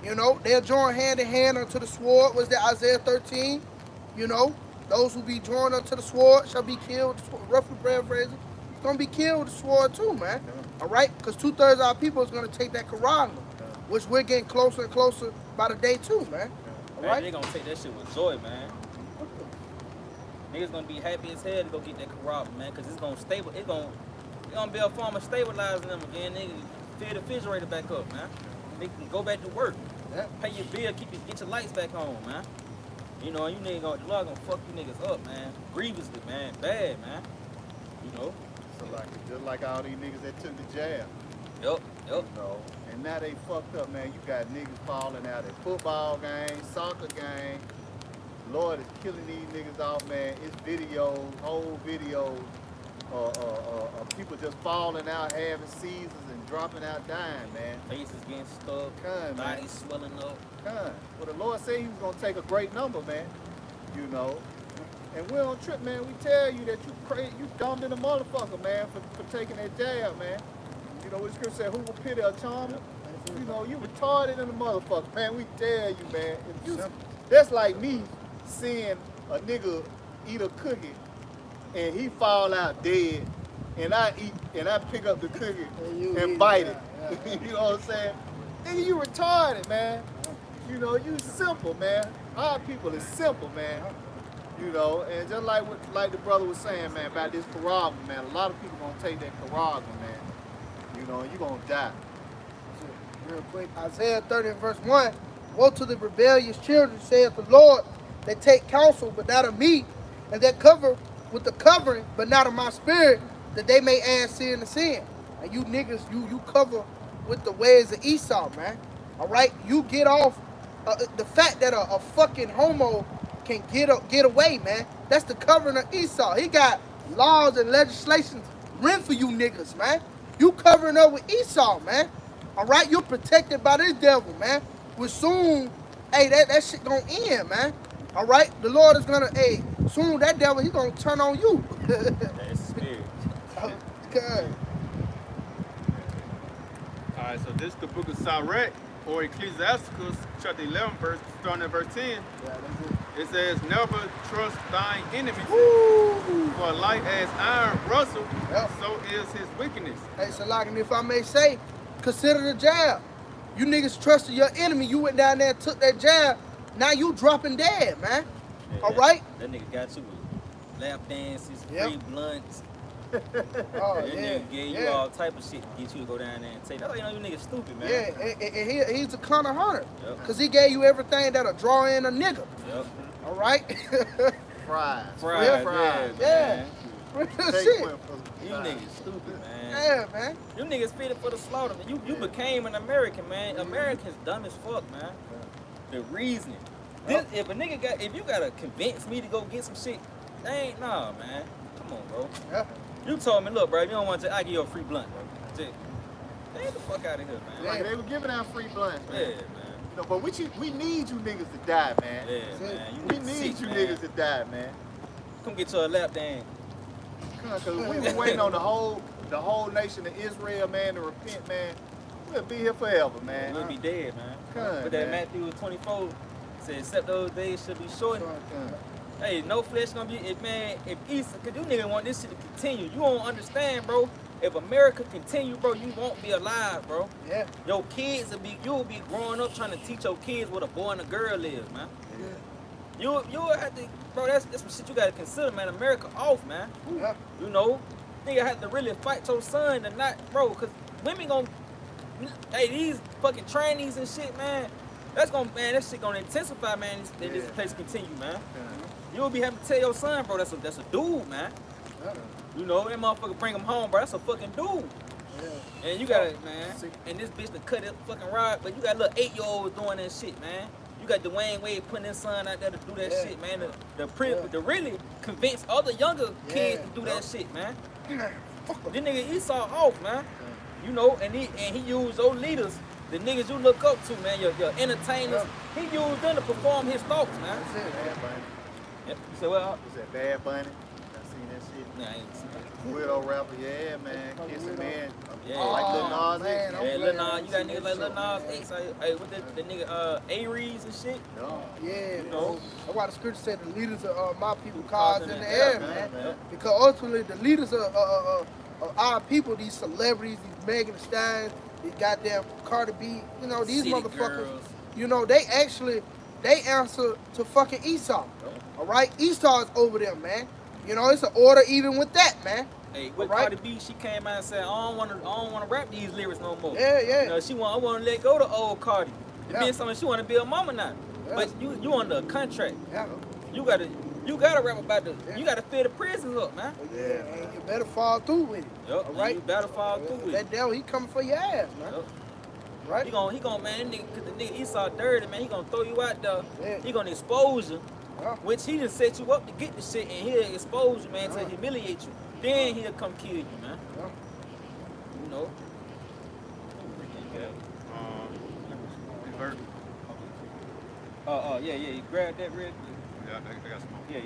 You know, they'll join hand in hand unto the sword. Was that Isaiah 13? You know, those who be joined unto the sword shall be killed. Roughly paraphrasing, it's going to be killed with the sword too, man. All right? Because 2/3 of our people is going to take that Quran, which we're getting closer and closer by the day too, man. All Man, right? they gonna take that shit with joy, man. Niggas gonna be happy as hell to go get that Quran, man, cause it's gonna stable. It's gonna be a form of stabilizing them again. Nigga, fill the refrigerator back up, man. They can go back to work, Yeah. pay your bill, get your lights back on, man. You know, you niggas the Lord gonna fuck you niggas up, man. Grievously, man. Bad, man. You know. So like just like all these niggas that took the jab. Yup. You know, and now they fucked up, man. You got niggas falling out at football games, soccer games. Lord is killing these niggas off, man. It's videos, whole videos of people just falling out, having seizures and dropping out dying, man. Faces getting stuck, Kind, man. bodies swelling up. Well, the Lord said he was gonna take a great number, man. You know. And we don't trip, man. We tell you that you crazy, you dumb than a motherfucker, man, for taking that jab, man. You know what the scripture said, who will pity a charmer? You know, you retarded in the motherfucker, man. We tell you, man. If you, that's like me seeing a nigga eat a cookie and he fall out dead, and I pick up the cookie and bite it. You know what I'm saying? Nigga, you retarded, man. You know, you simple, man. Our people is simple, man. You know, and just like the brother was saying, man, about this Karagma, man. A lot of people gonna take that Karagma, man. You know, you gonna die. Real quick, Isaiah 30 verse 1. Woe to the rebellious children, saith the Lord, that take counsel, but not of me, and that cover with the covering, but not of my spirit, that they may add sin to sin. And you niggas, you cover with the ways of Esau, man. All right, you get off the fact that a fucking homo can get away, man. That's the covering of Esau. He got laws and legislations written for you niggas, man. You covering up with Esau, man. All right, you're protected by this devil, man. Well, soon, hey, that shit gonna end, man. All right, the Lord is gonna, hey, soon that devil, he gonna turn on you. That's spirit. Okay. All right, so this is the book of Sirach, or Ecclesiasticus, chapter 11, starting at verse 10. Yeah, that's it. It says, never trust thine enemies, Woo! for like as iron rustle, Yep. so is his wickedness. Hey, Salak, and if I may say, consider the jab. You niggas trusted your enemy. You went down there and took that jab. Now you dropping dead, man. Yeah, All right? That nigga got you with lap dances, Yep. free blunts. Oh, That yeah. nigga gave you Yeah. all type of shit to get you to go down there and take that. Oh, you know, you niggas stupid, man. Yeah, and he's a con hunter. Yep. Because he gave you everything that'll draw in a nigga. Yep. All right? Fried. Fried, Yeah, fried. yeah, Real Take shit. one for the man. You fried. niggas stupid, man. Yeah, man. You niggas fitted for the slaughter. You became an American, man. Americans dumb as fuck, man. The reasoning. This, if you gotta convince me to go get some shit, that ain't nah, man. Come on, bro. Yeah. You told me, look, bro, if you don't want to, I give you a free blunt, bro. Just, get the fuck out of here, man. Like they were giving out free blunts, Yeah, man. man. You know, but we need you niggas to die, man. Yeah, man. You We niggas need sick, you man. niggas to die, man. Come get your lap dance. Cause we been waiting on the whole nation of Israel, man, to repent, man. We'll be here forever, man. We'll be dead, man. Good, But that man. Matthew 24 said, except those days should be shortened. Hey, no flesh gonna be, if Easter, cause you niggas want this shit to continue. You don't understand, bro. If America continue, bro, you won't be alive, bro. Yeah. Your kids you'll be growing up trying to teach your kids what a boy and a girl is, man. You'll have to, bro, that's some shit you gotta consider, man. America off, man. Yeah. You know, nigga have to really fight your son and not, bro, cause women gon' hey, these fucking trannies and shit, man. That shit gonna intensify, man. This place continue, man. You'll be having to tell your son, bro, that's a dude, man. You know, that motherfucker bring him home, bro. That's a fucking dude. Yeah. And you got it, man. And this bitch to cut it fucking rod, but you got little 8-year-olds doing that shit, man. You got Dwayne Wade putting his son out there to do that Yeah. shit, man. To really convince other younger kids to do that shit, man. This nigga Esau off, man. You know, and he used those leaders, the niggas you look up to, man, your entertainers. He used them to perform his thoughts, man. That's it, Bad Bunny. Yep. You say what? Was that Bad Bunny? I seen that shit. Nah, I ain't seen that. Widow rapper, yeah, man. Kissing man. Yeah. Like Lil Nas X. man, I'm Yeah, glad Lil I Nas, you got seen niggas that like Lil shit, Nas man. X, hey, with the nigga Aries and shit. No. Yeah, You bro. know. That's why the scripture said the leaders of my people cause in the air, man. Yep. Because ultimately, the leaders of our people, these celebrities, these Megan Thee Stallions, these goddamn Cardi B, you know, these City motherfuckers, girls. you know, they answer to fucking Esau. All right, Esau's over them, man. You know, it's an order even with that, man. Hey, with Alright. Cardi B, she came out and said, I don't wanna rap these lyrics no more. Yeah, yeah. You know, I wanna let go of old Cardi. It Yeah. being something she wanna be a mama now. Yeah. But you under a contract. Yeah. You gotta rap about you gotta fill the prisons up, man. Yeah, and you better fall through with it. Yup, All right. you better fall through with That it. devil, he coming for your ass, man. Yup. Right? He gon' man, that nigga, cause the nigga Esau dirty, man, he gonna throw you out there. Yeah. He gonna expose you. Yeah. Which he just set you up to get the shit, and he'll expose you, man, to humiliate you. Then he'll come kill you, man. Yeah. You know. Vert. Yeah. You grab that red. Yeah, I got some more. Yeah.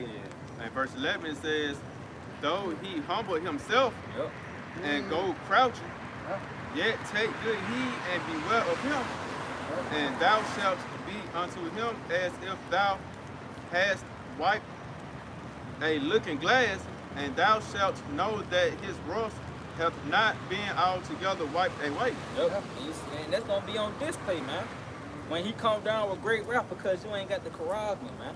And verse 11 it says, though he humble himself Yep. and go crouching, yet take good heed and beware of him, and thou shalt be unto him as if thou hast wiped a looking glass, and thou shalt know that his wrath hath not been altogether wiped away. Yep. And that's gonna be on display, man. When he come down with great wrath because you ain't got the charisma, man.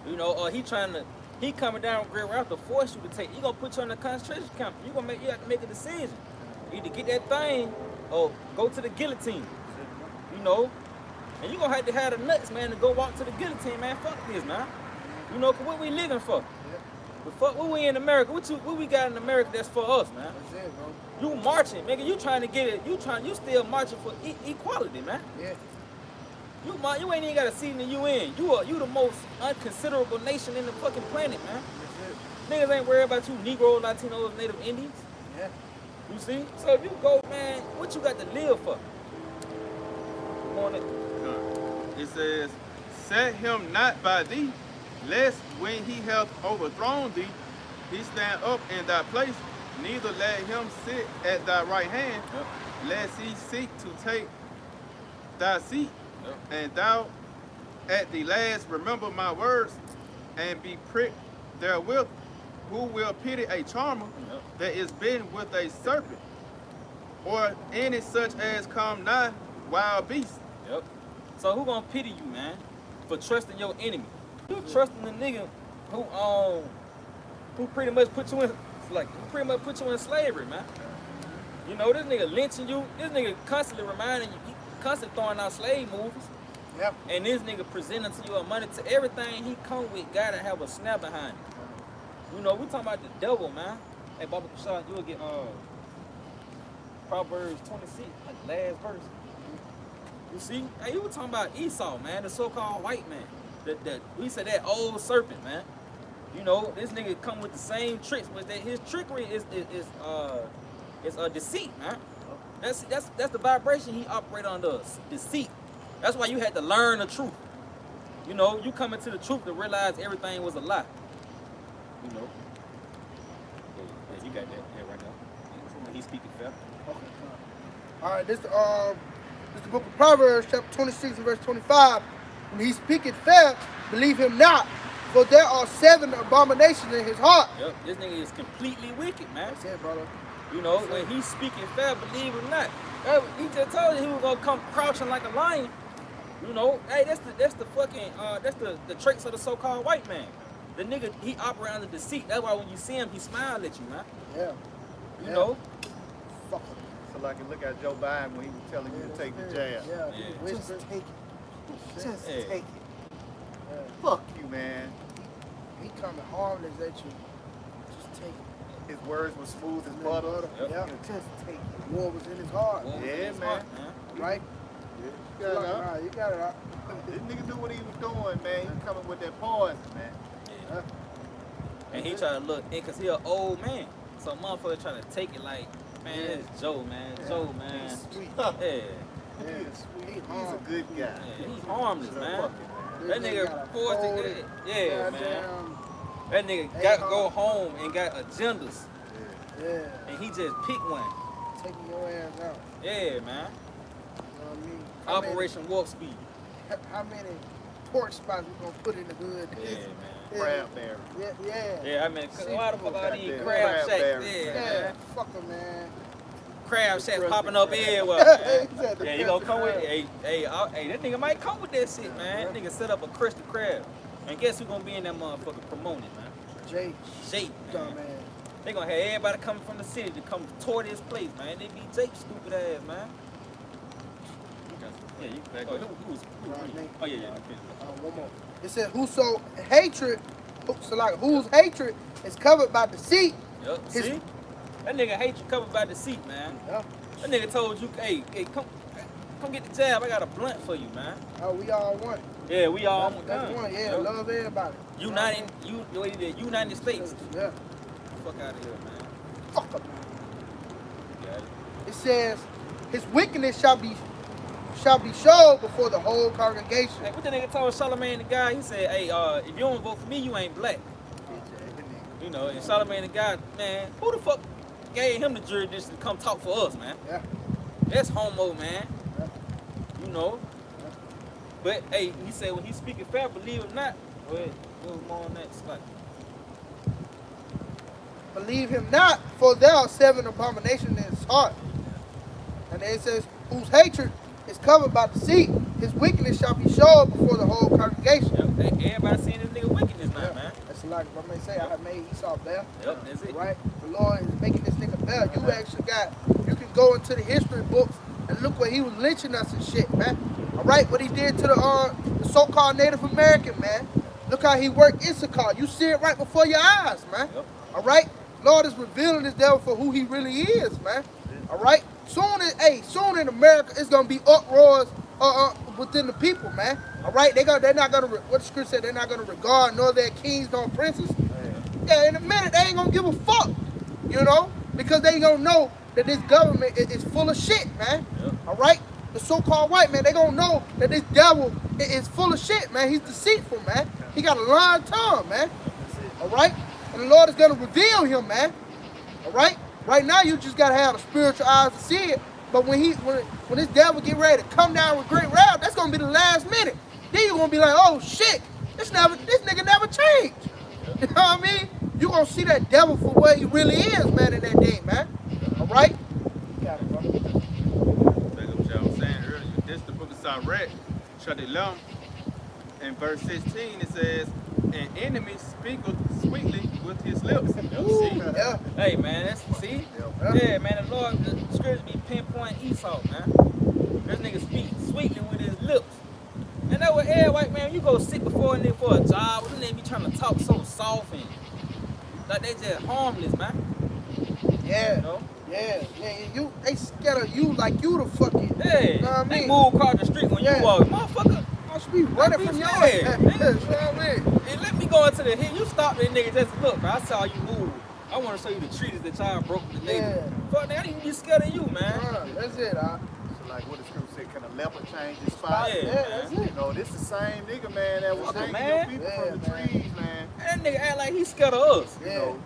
You know, or he coming down with great wrath to force you to take. He gonna put you in a concentration camp. You have to make a decision. Either get that thing or go to the guillotine. You know, and you gonna have to have the nuts, man, to go walk to the guillotine, man. Fuck this, man. You know, 'cause what we living for? The fuck, what we in America? What we got in America that's for us, man? That's it, bro. You marching, nigga. You trying to get it. You still marching for equality, man. Yeah. You ain't even got a seat in the UN. You the most unconsiderable nation in the fucking planet, man. That's it. Niggas ain't worried about you Negroes, Latinos, Native Indians. Yeah. You see? So if you go, man, what you got to live for? Come on in. It says, set him not by thee, lest when he hath overthrown thee, he stand up in thy place, neither let him sit at thy right hand, Yep. lest he seek to take thy seat, Yep. and thou at the last remember my words, and be pricked therewith, who will pity a charmer Yep. that is bitten with a serpent, or any such as come nigh wild beasts. Yep. So who gonna pity you, man, for trusting your enemy? You trusting the nigga who pretty much put you in slavery, man. You know, this nigga lynching you. This nigga constantly reminding you. He constantly throwing out slave movies. Yep. And this nigga presenting to you a money to everything he come with. Gotta have a snap behind it. You know, we talking about the devil, man. Hey, Baba Kashad, you'll get Proverbs 26, like the last verse. You see? Hey, you were talking about Esau, man, the so-called white man. We said that old serpent, man. You know, this nigga come with the same tricks, but his trickery is a deceit, man. That's the vibration he operate under, deceit. That's why you had to learn the truth. You know, you come into the truth to realize everything was a lie. You know. Yeah, you got that right now. He's speaking fair. Okay. All right, this the book of Proverbs, chapter 26 and verse 25. When he's speaking fair, believe him not, for there are 7 abominations in his heart. Yep, this nigga is completely wicked, man. That's it, brother. You know, when he's speaking fair, believe it or not. He just told you he was gonna come crouching like a lion. You know, hey, that's the fucking that's the traits of the so-called white man. The nigga, he operate under deceit. That's why when you see him, he smile at you, man. Yeah. You know. Fuck him. So like, look at Joe Biden when he was telling you to take the jab. Yeah. Yeah. Just take it. Just Yeah. take it. Yeah. Fuck you, man. He coming harmless at you. Just take it. His words were smooth as butter. Yep. Yeah. Just take it. War was in his heart. Well, Yeah, it's man. hard, Right? You got it, huh? You got it. This nigga knew what he was doing, man. He coming with that poison, man. Yeah. And he try to look in because he an old man. So motherfucker trying to take it like, man, it's Joe, man. Joe, man. He's sweet. Yeah. Yeah. He's a good guy. Yeah, he's harmless, man. Fuck it, That This nigga got a forced to folded get yeah, man. goddamn- That nigga Hey, got to go home and got agendas. Yeah. And he just picked one. Taking your ass out. Yeah, man. You know what I mean? How many- Operation Warp Speed. How many pork spots we gonna put in the hood? Yeah, man. Crab berry. Yeah. Yeah, I mean, why the fuck all these Goddamn crab crab shacks? berries, Yeah, Yeah. man. Fuck 'em, man. Crab shacks popping up everywhere, man. He said the Yeah, you gonna crusty come with crab. hey, that nigga might come with that shit, man. That nigga set up a crusty crab. And guess who gonna be in that motherfucker promoting it, man? Jake, Jake, man. dumb ass. They gonna have everybody coming from the city to come tour this place, man. They be Jake stupid ass, man. Yeah, you can back up. Oh, yeah. One more. It said, whoso hatred, whose hatred is covered by deceit. Yup, His- see? That nigga hate you covered by deceit, man. Yeah. That nigga told you, hey, come get the jab. I got a blunt for you, man. Oh, we all one. Yeah, we all That's one. Yeah, love everybody. United States. Yeah. Fuck out of here, man. Fuck 'em, man. Got it. It says, his wickedness shall be showed before the whole congregation. Hey, what the nigga told Charlamagne the guy? He said, hey, if you don't vote for me, you ain't black. You know, and Charlamagne the guy, man, who the fuck gave him the jurisdiction to come talk for us, man? Yeah. That's homo, man. Yeah. You know. But hey, he said when he's speaking fair, believe it or not. Go ahead, go more on that slide. Believe him not, for there are 7 abominations in his heart. And then it says, whose hatred is covered by deceit, his wickedness shall be showed before the whole congregation. Yep, everybody seeing this nigga wickedness now, man. That's like if I may say, I have made Esau bear. Yep, that's it. Right? The Lord is making this nigga bear. You actually you can go into the history books and look where he was lynching us and shit, man. All right, what he did to the so-called Native American, man. Look how he worked Issachar. You see it right before your eyes, man. Yep. All right? Lord is revealing this devil for who he really is, man. All right? Soon in America, it's going to be uproars within the people, man. All right? They're not going to, what the scripture said, they're not going to regard nor their kings nor princes. Yeah, in a minute, they ain't going to give a fuck, you know? Because they going to know that this government is full of shit, man. Yep. All right? The so-called white man, they going to know that this devil is full of shit, man. He's deceitful, man. He got a lying tongue, man. All right? And the Lord is going to reveal him, man. All right? Right now, you just got to have the spiritual eyes to see it. But when this devil get ready to come down with great wrath, that's going to be the last minute. Then you're going to be like, oh, shit, this nigga never changed. You know what I mean? You're going to see that devil for what he really is, man, in that day, man. All right? You got it, brother. Back up what y'all was saying earlier. This the book of Sirach, chapter 11, and verse 16. It says, "An enemy speaketh sweetly with his lips." See? Yeah. Hey, man, see? Yeah. Yeah, man, the Lord, the scriptures be pinpoint Esau, man. This nigga speak sweetly with his lips. And that was every white man, you go sit before a nigga for a job, and they be trying to talk so soft and like they just harmless, man. Yeah. You know? Yeah. They scared of you like you the fucking. Yeah, You know what I they mean? move across the street when Yeah. you walk. Motherfucker, I should be running from your Yeah. ass. You know what I mean? and let me go into the hill. You stop that nigga just look, bro. I saw you move. I want to show you the treaties that y'all broke with the neighbor. Yeah. Fuck, they ain't even be scared of you, man. That's it, So like what the scripture said, can a A leopard changed his spot. Yeah, Yeah, that's man. it. You know, this the same nigga, man, that was Fuck taking man. your people Yeah, from the man. trees, man. That nigga act like he scared of us. You Yeah. know,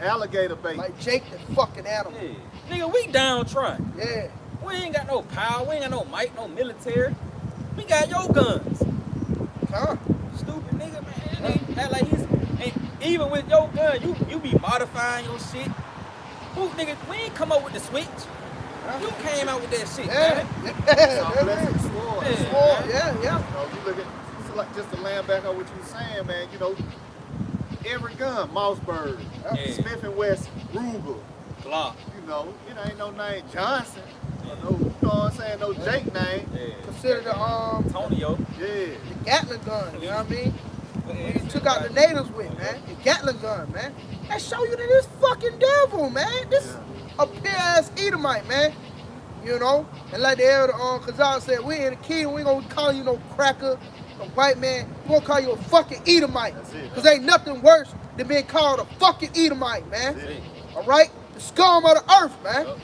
alligator bait. Like Jake the fucking animal. Yeah. Nigga, we downtrodden. Yeah. We ain't got no power. We ain't got no might, no military. We got your guns. Huh? Stupid nigga, man. That nigga act like he's. And even with your gun, you be modifying your shit. Who nigga? We ain't come up with the switch. You came out with that shit, Yeah. man. Yeah. Some That's blessed it. sword. Yeah. Oh, yeah, yeah. You know, you look at, it's like just to land back on what you were saying, man, you know, every gun, Mossberg, Yeah. Smith & Wesson, Ruger, Glock. you know, it ain't no name Johnson, or no, you know what I'm saying, no Jake name. Yeah. Consider the Tonyo. Yeah. the Gatling gun, you know what I mean? He took out the natives with, man. The Gatling gun, man. That show you that this fucking devil, man. This a pure ass Edomite, man. You know? And like the elder Kazal said, we in the kingdom, we ain't gonna call you no cracker, no white man. We gonna call you a fucking Edomite. That's it. Cause ain't nothing worse than being called a fucking Edomite, man. That's it. Alright? The scum of the earth, man. Yup.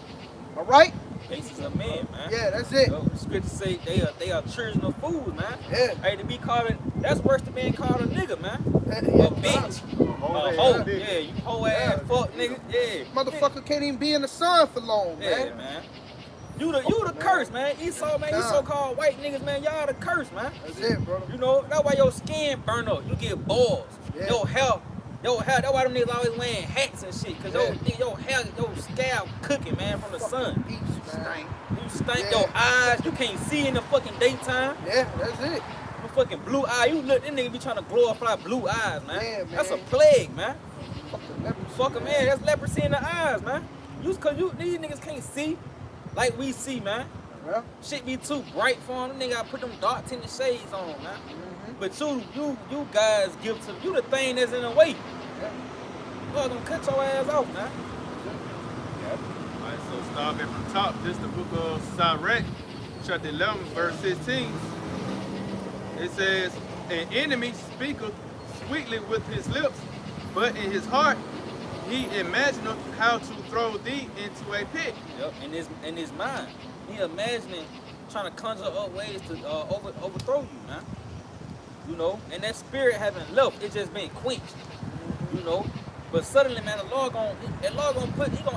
Alright? Cases of men, man. Yeah, that's it. Yo, the scriptures say they are children of fools, man. Yeah. Hey, to be called that's worse than being called a nigga, man. Yeah, A bitch. Oh, A hoe. Yeah, you hoe ass fuck nigga. Yeah. Motherfucker can't even be in the sun for long, Yeah, man. man. You the curse, man. Esau, man, you Nah. so-called white niggas, man, y'all the curse, man. That's it, brother. You know, that's why your skin burn up. You get balls. Yeah. Your hair, that's why them niggas always wearing hats and shit. Cause Yeah. your hair, your scalp cooking, man, from the sun. Beach, man. You stink Yeah. your eyes. You can't see in the fucking daytime. Yeah, that's it. You fucking blue eye. You look, this nigga be trying to glorify blue eyes, man. Yeah, man. That's a plague, man. Fucking leprosy, Fuck a man. That's leprosy in the eyes, man. Cause these niggas can't see like we see, man. Well, Shit be too bright for them. Nigga gotta put them dark tinted shades on, man. But you guys give to you the thing that's in the way. Fuck gonna cut your ass off, man. All right, so starting from the top, this is the book of Sirach, chapter 11, verse 16. It says, an enemy speaketh sweetly with his lips, but in his heart he imagineth how to throw thee into a pit. Yep. In his mind, he imagining trying to conjure up ways to overthrow you, man. You know, and that spirit haven't left. It just been quenched. You know. But suddenly, man, the Lord gonna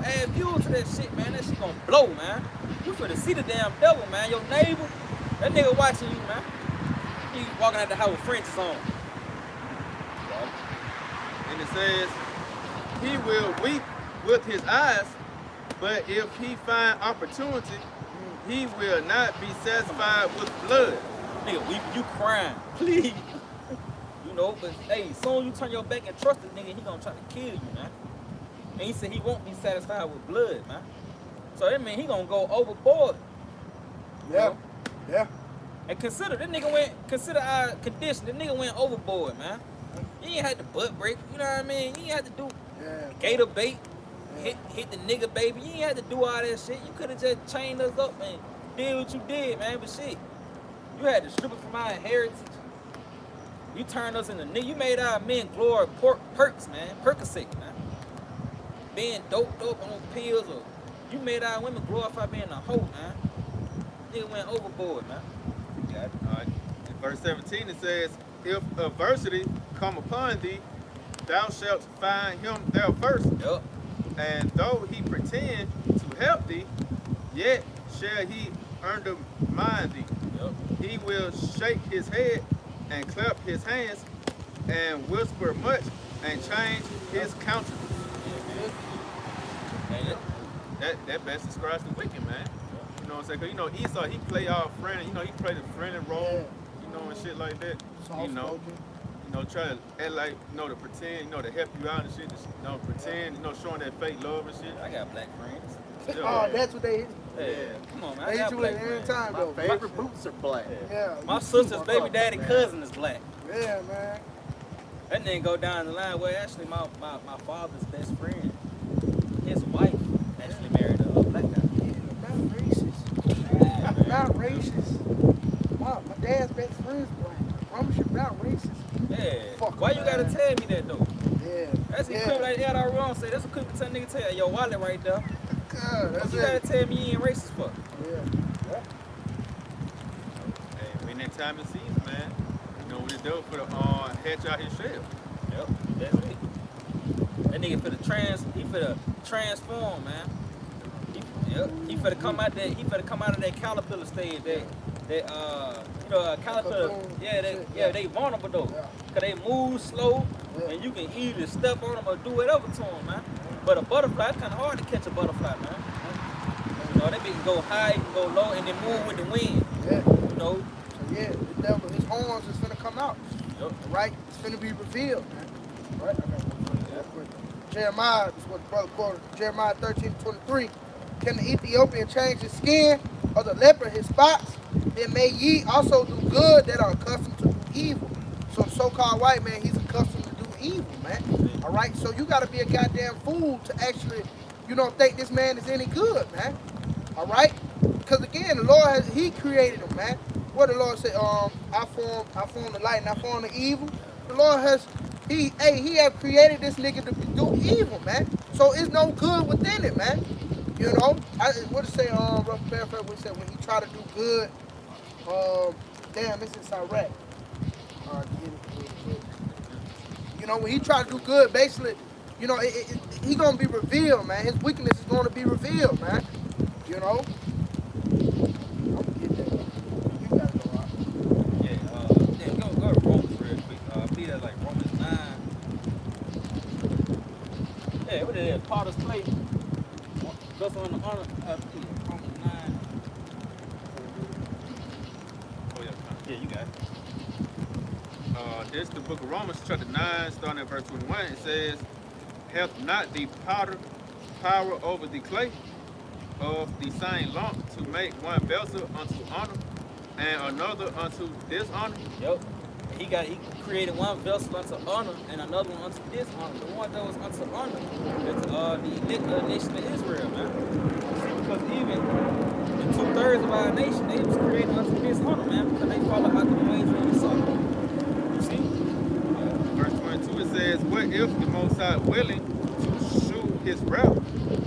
add fuel to that shit, man. That shit gonna blow, man. You finna see the damn devil, man. Your neighbor, that nigga watching you, man. He walking out the house with French on. And it says, he will weep with his eyes, but if he find opportunity, he will not be satisfied with blood. Nigga, you crying, please. You know, but hey, soon you turn your back and trust the nigga, he gonna try to kill you, man. And he said he won't be satisfied with blood, man. So that mean he gonna go overboard. yeah, yeah. And consider our condition. The nigga went overboard, man. You ain't had to butt break, you know what I mean? You ain't had to do Yeah. gator bait, hit the nigga baby. You ain't had to do all that shit. You could have just chained us up and did what you did, man. But shit, you had to strip it from our heritage. You turned us into nigga. You made our men glory perks, man. Percocet, man. Being doped up on pills, or you made our women glorify being a hoe, man. Nigga went overboard, man. All right. In verse 17 it says, if adversity come upon thee, thou shalt find him there first. Yup. And though he pretend to help thee, yet shall he undermine thee. Yup. He will shake his head and clap his hands and whisper much and change his countenance. And That best describes the wicked, man. You know what I'm saying? 'Cause you know Esau, he play all friendly. You know, he play the friendly role. You know, and shit like that. You know, try to act like, you know, to pretend, you know, to help you out and shit. You know, pretend, you know, showing that fake love and shit. I got black friends. Yeah. Oh, that's what they. Yeah. Come on, man. I They hit got you black with it every friends. time My though. favorite boots are black. Yeah. My you sister's super baby fuck, daddy man. cousin is black. Yeah, man. That nigga go down the line. Well, actually, my father's best friend, his wife, actually married a black guy. Yeah, not racist. Yeah, man. Not racist. Wow, my dad's best friend's black. I promise you, not racist. Yeah. Fuck Why him, you gotta man. tell me that though? Yeah. That's yeah. equivalent like Elder Ron say. That's equivalent to a nigga tell your wallet right there. God, that's You gotta it. tell me you ain't racist for. Yeah. end time and season, man. You know what it do for the hatch out his shell. Yep, that's it. That nigga finna transform, man. He finna come out that. He finna come out of that caterpillar stage. Caterpillar. They vulnerable though, cause they move slow, and you can either step on them or do whatever to them, man. But a butterfly, it's kind of hard to catch a butterfly, man. You know, that bitch can go high, can go low, and then move with the wind. Yeah. You know. So yeah, the devil, his horns is finna come out. Yep. Right? It's finna be revealed, man. Right? I got one for you. Jeremiah, this is what the brother quoted. Jeremiah 13:23. Can the Ethiopian change his skin, or the leopard his spots? Then may ye also do good that are accustomed to do evil. So the so-called white man, he's accustomed to do evil, man. All right? So you got to be a goddamn fool to actually, think this man is any good, man. All right? Because again, the Lord he created him, man. What the Lord said, I formed the light and I formed the evil. The Lord he have created this nigga to do evil, man. So it's no good within it, man. You know, what it say, rough paraphrase, what it said, when he try to do good, damn, it's in Iraq. When he try to do good, basically, he gonna be revealed, man. His weakness is gonna be revealed, man. I'm gonna get that. You gotta go out. Go to Romans real quick. I believe that's like Romans 9. Yeah, what it is? Potter's clay. Vessel in the honor. Romans 9. Oh yeah. Yeah, you got it. This the book of Romans, chapter 9, starting at verse 21. It says, hath not the potter power over the clay of the same lump to make one vessel unto honor and another unto dishonor? Yep. He created one vessel unto honor and another one unto dishonor. The one that was unto honor is the elect nation of Israel, man. See, because even the 2/3 of our nation, they was created unto dishonor, man, because they follow out the ways of the Son. You see? Verse 22, it says, what if the Most High willing to shew his wrath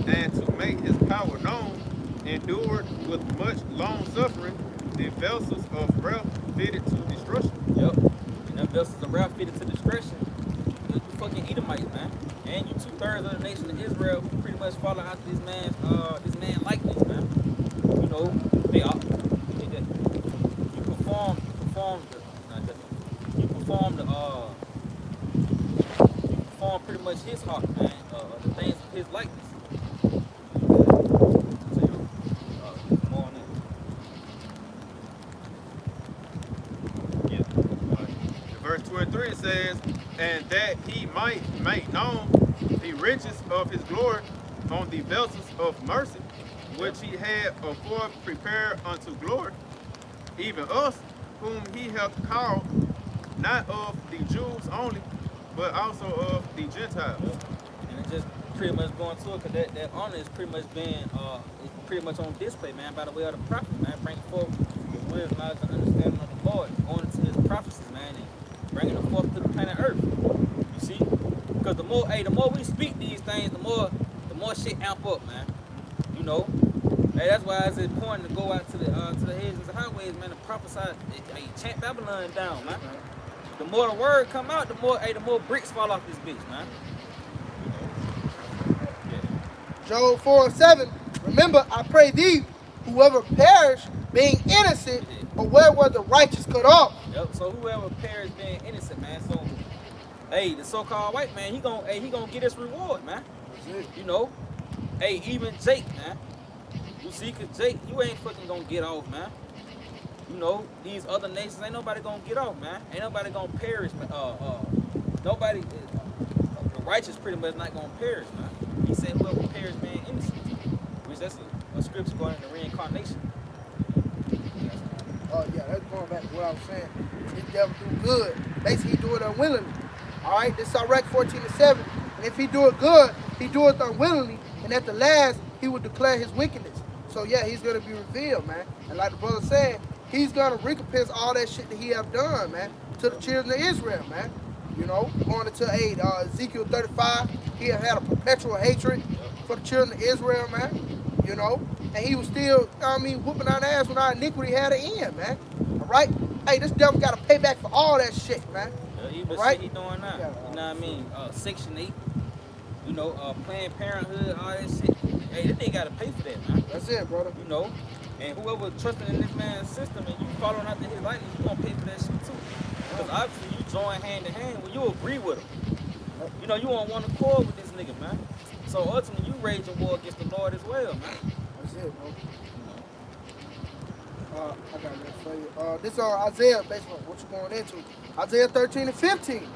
and to make his power known, endured with much long suffering the vessels of wrath fitted to destruction? Yep. And them vessels of wrath fitted to destruction. You fucking Edomites, man. And you 2/3 of the nation of Israel who pretty much follow out this man likeness, man. You know, you perform pretty much his heart, man, the things of his likeness. More on that. Yeah. Verse 23 it says, and that he might make known the riches of his glory on the vessels of mercy, which he had afore prepared unto glory, even us, whom he hath called, not of the Jews only, but also of the Gentiles. And it just pretty much going to it, because that honor is pretty much being, it's pretty much on display, man, by the way of the prophet, man, bringing forth the wisdom, knowledge, and understanding of the Lord, going into his prophecies, man, and bringing them forth to the planet Earth. You see? Because the more we speak these things, the more shit amp up, man. You know? Hey, that's why it's important to go out to the hedges and the highways, man, and prophesy, chant Babylon down, man. The more the word come out, the more bricks fall off this bitch, man. Job 4:7. Remember, I pray thee, whoever perish being innocent, or where were the righteous cut off? Yep. So whoever perished being innocent, man. So, hey, the so-called white man, he gonna get his reward, man. You know, hey, even Jake, man. You see, cause Jake, you ain't fucking gonna get off, man. You know, these other nations, ain't nobody gonna get off, man. Ain't nobody gonna perish, man. The righteous pretty much not gonna perish, man. He said whoever perished being innocent, which that's a scripture going into reincarnation. Yeah, that's going back to what I was saying. This devil do good. Basically, he do it unwillingly. All right, this is Sirach 14:7. And if he do it good, he do it unwillingly. And at the last, he will declare his wickedness. So yeah, he's gonna be revealed, man. And like the brother said, he's gonna recompense all that shit that he have done, man, to the children of Israel, man. You know, going into Ezekiel 35, he had a perpetual hatred for the children of Israel, man. You know, and he was still, whooping our ass when our iniquity had an end, man. All right? Hey, this devil got to pay back for all that shit, man. Even Right? shit he doing now. Yeah. You know what I mean? Section 8, you know, Planned Parenthood, all that shit. Hey, this nigga got to pay for that, man. That's it, brother. You know? And whoever trusting in this man's system and you following after his likeness, you gonna pay for that shit too. Because obviously you join hand in hand when you agree with him. You know, you on one accord with this nigga, man. So ultimately you raging war against the Lord as well, man. That's it, bro. I got this for you. This is Isaiah, based on what you're going into. Isaiah 13 and 15.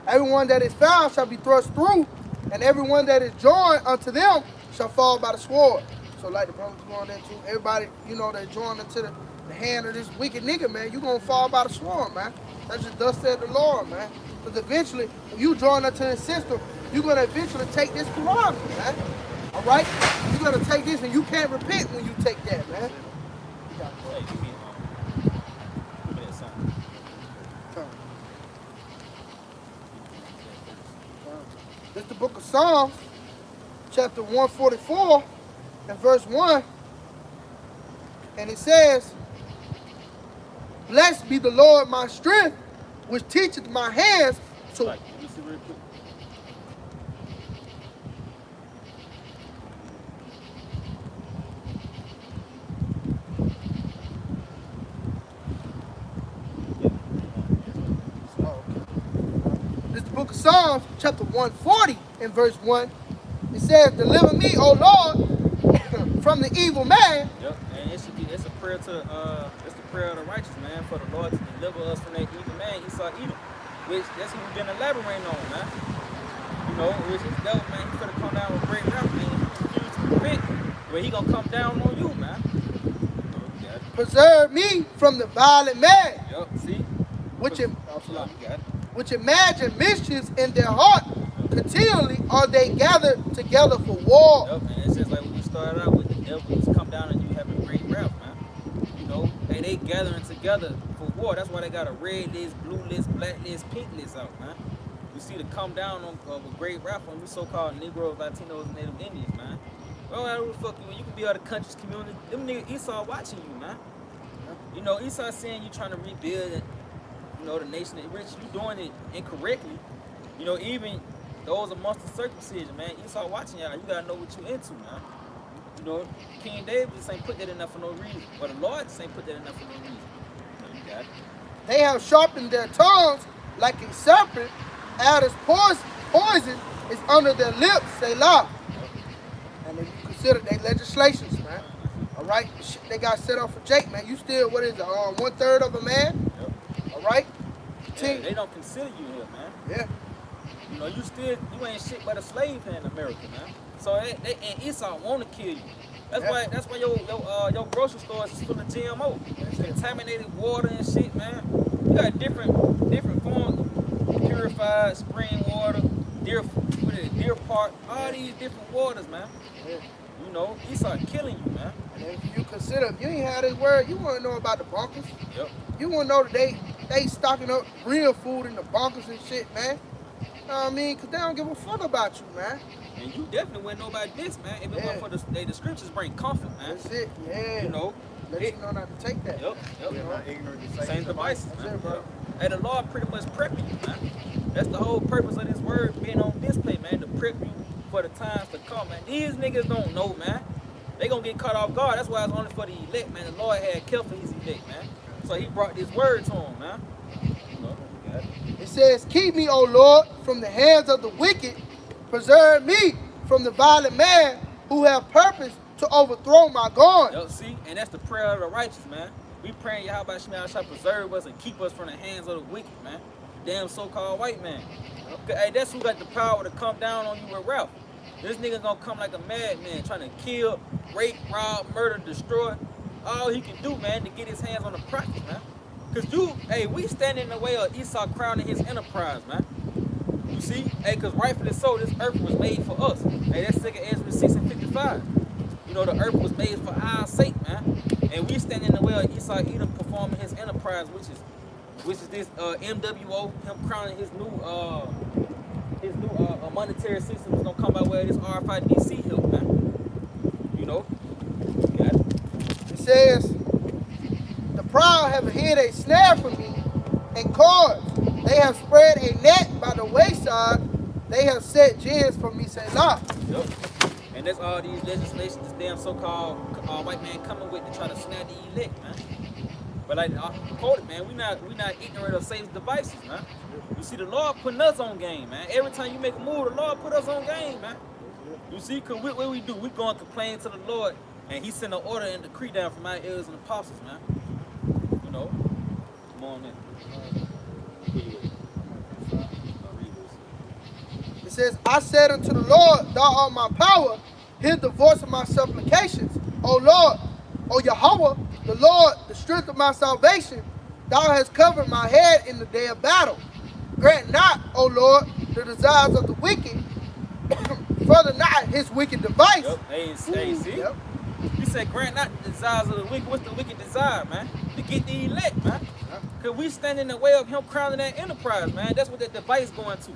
Everyone that is found shall be thrust through, and everyone that is joined unto them shall fall by the sword. So like the brother's going into, everybody, you know, that joined into the hand of this wicked nigga, man, you going to fall by the sword, man. That's just thus said the Lord, man. Because eventually, if you join into the system, you're going to eventually take this prerogative, man. All right? You're going to take this, and you can't repent when you take that, man. Hey, give me that sign. This is the book of Psalms, chapter 144, and verse 1. And it says, blessed be the Lord my strength, which teacheth my hands to... Like, let me see real quick. This is the book of Psalms, chapter 140, and verse 1. It says, deliver me, O Lord, from the evil man. Yep, and it's a prayer to it's the prayer of the righteous, man, for the Lord to deliver us from that evil man, Esau Edom, which that's what we've been elaborating on, man. You know, which is devil, man, he's gonna come down with great wrath, man. He refuse to repent, where he gonna come down on you, man. You got it. Preserve me from the violent man, Yep, see? which You got it. which imagine mischiefs in their heart. Continually are they gathered together for war. Yep, and it's just like when you started out with the devils come down and you having great wrath, man. You know, and they gathering together for war. That's why they got a red list, blue list, black list, pink list out, man. You see the come down on with great wrath on you so-called Negroes, Latinos, and Native Indians, man. Well, who the fuck you can be out of the country's community. Them niggas Esau watching you, man. You know, Esau saying you trying to rebuild it, you know, the nation is rich. You doing it incorrectly. You know, even those amongst the circumcision, man. Esau watching y'all. You gotta know what you into, man. You know, King David just ain't put that in there for no reason. Or the Lord just ain't put that in there for no reason. So you got it. They have sharpened their tongues like a serpent. Adder's poison is under their lips, they lie. And if you consider their legislations, man. All right, the shit they got set up for Jake, man. You still, what is it, 1/3 of a man? Yep. All right. Yeah, they don't consider you here, man. Yeah. You know, you ain't shit but a slave here in America, man. So and Esau want to kill you. That's why your grocery stores is full of GMO, contaminated water and shit, man. You got different forms, purified spring water, deer park, all these different waters, man. Yeah. You know, Esau killing you, man. And if you consider, if you ain't had this word, you want to know about the bunkers. Yep. You want to know that they stocking up real food in the bunkers and shit, man. You know what I mean? Because they don't give a fuck about you, man. And you definitely wouldn't know about this, man. If it Yeah. wasn't for the scriptures bring comfort, man. That's it, yeah. You know, Let you know not to take that. Yep. We're not ignorant to Same devices, That's man. it, bro. And the Lord pretty much prepping you, man. That's the whole purpose of this word being on display, man, to prep you for the times to come, man. These niggas don't know, man. They gonna get caught off guard. That's why it's only for the elect, man. The Lord had care for his elect, man. So he brought this word to him, man. You know, you got it. It says, keep me, O Lord, from the hands of the wicked. Preserve me from the violent man who have purpose to overthrow my going. Yup, see? And that's the prayer of the righteous, man. We praying Yahweh Shema shall preserve us and keep us from the hands of the wicked, man. Damn so-called white man. Hey, that's who got the power to come down on you with Ralph. This nigga gonna come like a madman, trying to kill, rape, rob, murder, destroy. All he can do, man, to get his hands on the prophets, man. Cause we stand in the way of Esau crowning his enterprise, man. You see? Hey, cause rightfully so, this earth was made for us. Hey, that's 2 Ezra 6 and 55. You know, the earth was made for our sake, man. And we stand in the way of Esau Edom performing his enterprise, which is this MWO, him crowning his new monetary system is gonna come by way of this RFIDC help, man. You know? Got it. It says, the proud have hid a snare for me, and cords. They have spread a net by the wayside. They have set gins for me, Selah. Yep. And that's all these legislations, this damn so-called white man coming with to try to snap the elect, man. But like I quoted, man, we not ignorant of Satan's devices, man. You see, the Lord putting us on game, man. Every time you make a move, the Lord put us on game, man. You see, cause what we do, we go and complain to the Lord, and He send an order and decree down from our elders and apostles, man. You know, come on in. It says, I said unto the Lord, thou art my power, hear the voice of my supplications. O Lord, O Yahweh, the Lord, the strength of my salvation, thou hast covered my head in the day of battle. Grant not, O Lord, the desires of the wicked, further not his wicked device. Yep. Hey, see? Yep. He said, grant not the desires of the wicked. What's the wicked desire, man? To get the elect, man. Because we stand in the way of him crowning that enterprise, man. That's what that device going to.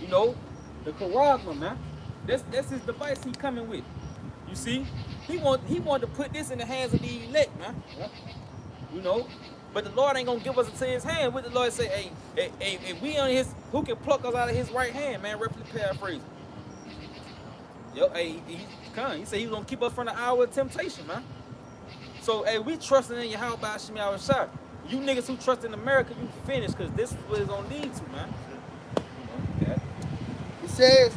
You know, the charisma, man. That's his device he coming with. You see? He wanted to put this in the hands of the elect, man. You know? But the Lord ain't gonna give us into his hand. What the Lord say, hey, if we on his, who can pluck us out of his right hand, man? Roughly paraphrasing. Yo, hey, he said he was gonna keep us from the hour of temptation, man. So, hey, we trusting in Yahweh by Hashem Yahweh Shai. You niggas who trust in America, you finished, because this is what it's gonna lead to, man. Okay. It says,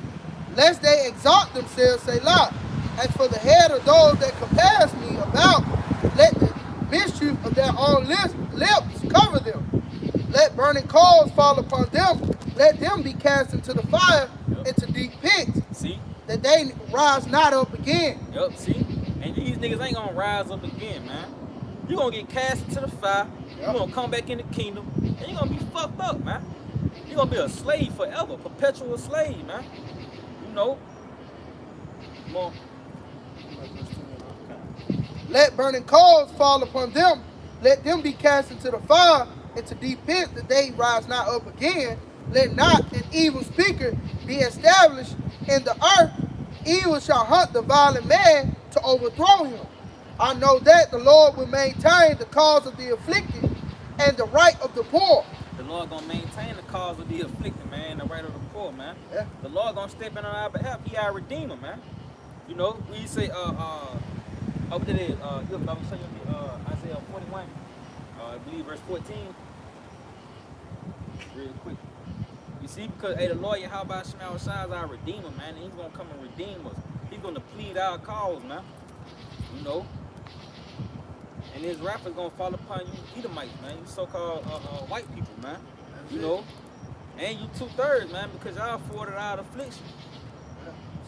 lest they exalt themselves, Selah. As for the head of those that compass me about, let the mischief of their own lips cover them. Let burning coals fall upon them. Let them be cast into the fire, into deep pits. See? That they rise not up again. Yup, see? And these niggas ain't gonna rise up again, man. You gonna get cast into the fire. You gonna come back in the kingdom. And you gonna be fucked up, man. You gonna be a slave forever. Perpetual slave, man. You know? Come on. Let burning coals fall upon them. Let them be cast into the fire, into deep pits, that they rise not up again. Let not an evil speaker be established in the earth. Evil shall hunt the violent man to overthrow him. I know that the Lord will maintain the cause of the afflicted and the right of the poor. The Lord gonna maintain the cause of the afflicted, man, the right of the poor, man. Yeah. The Lord gonna step in on our behalf. He our redeemer, man. You know, we say, over there, I'm gonna show you Isaiah 41, I believe verse 14. Real quick. You see, because hey, the Lord Yahweh Hashem Yahweh Shai is our redeemer, man, and he's gonna come and redeem us. He's gonna plead our cause, man. You know. And his wrath is gonna fall upon you Edomites, man. You so-called white people, man. You know. And you 2/3, man, because y'all afforded our affliction.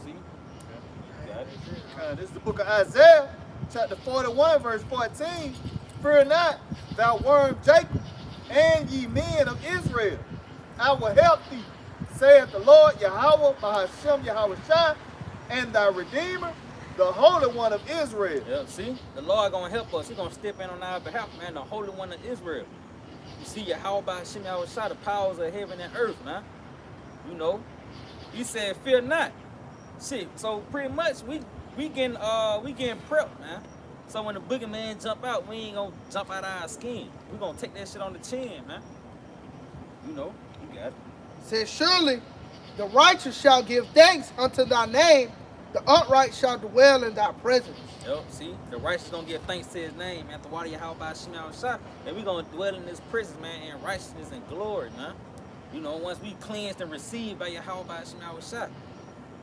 See? Got it. This is the book of Isaiah, chapter 41, verse 14. Fear not, thou worm Jacob, and ye men of Israel. I will help thee, saith the Lord Yahweh, by Hashem Yahweh Shai, and thy Redeemer, the Holy One of Israel. Yeah, see? The Lord gonna help us. He's gonna step in on our behalf, man, the Holy One of Israel. You see, Yahweh by Hashem Yahweh Shai, the powers of heaven and earth, man. You know? He said, fear not. Shit, so pretty much we getting prepped, man. So when the boogeyman jump out, we ain't gonna jump out of our skin. We gonna take that shit on the chin, man. You know, you got it. It says, surely the righteous shall give thanks unto thy name, the upright shall dwell in thy presence. Yep, see, the righteous gonna give thanks to his name, man. The water Yahweh by Hashem Yahweh Shai, and we gonna dwell in this presence, man, in righteousness and glory, man. You know, once we cleansed and received by Yahweh by Hashem Yahweh Shai.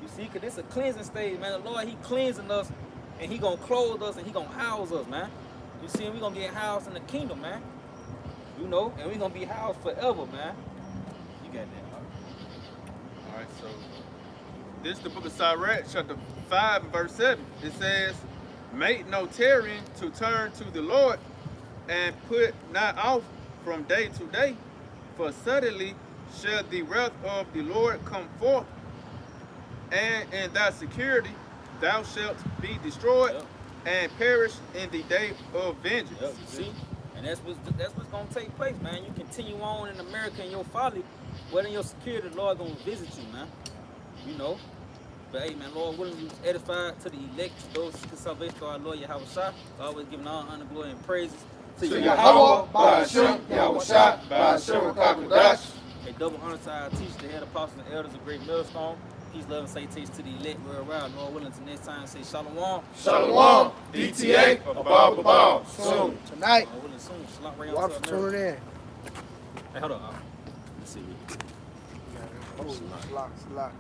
You see, because it's a cleansing stage, man. The Lord, he cleansing us, and he gonna clothe us, and he gonna house us, man. You see, we gonna get housed in the kingdom, man. You know, and we gonna be housed forever, man. You got that, huh? All right, so this is the book of Sirach, chapter 5, verse 7. It says, make no tarrying to turn to the Lord, and put not off from day to day, for suddenly shall the wrath of the Lord come forth, and in thy security thou shalt be destroyed, and perish in the day of vengeance. Yep, see? And that's what's gonna take place, man. You continue on in America and your folly, well, in your security, the Lord gonna visit you, man. You know. But hey, man, Lord willing, you edify to the elect, those to salvation to our Lord Yahweh Shai. Always giving all honor, glory, and praises To Yahweh, Ba'ashem, Yahushua, Ba'ashem, Kakadash. A double honor to our teachers, the head apostles and elders of Great Millstone. Peace, love, and salutation to the elect worldwide. Lord willing, to next time, say Shalom. Shalom, DTA, Abab Abab. Soon. Tonight, Lord willing, soon. Shalom, right watch on for to America. tuning in. Hey, hold up. Let's see. Oh, Salak.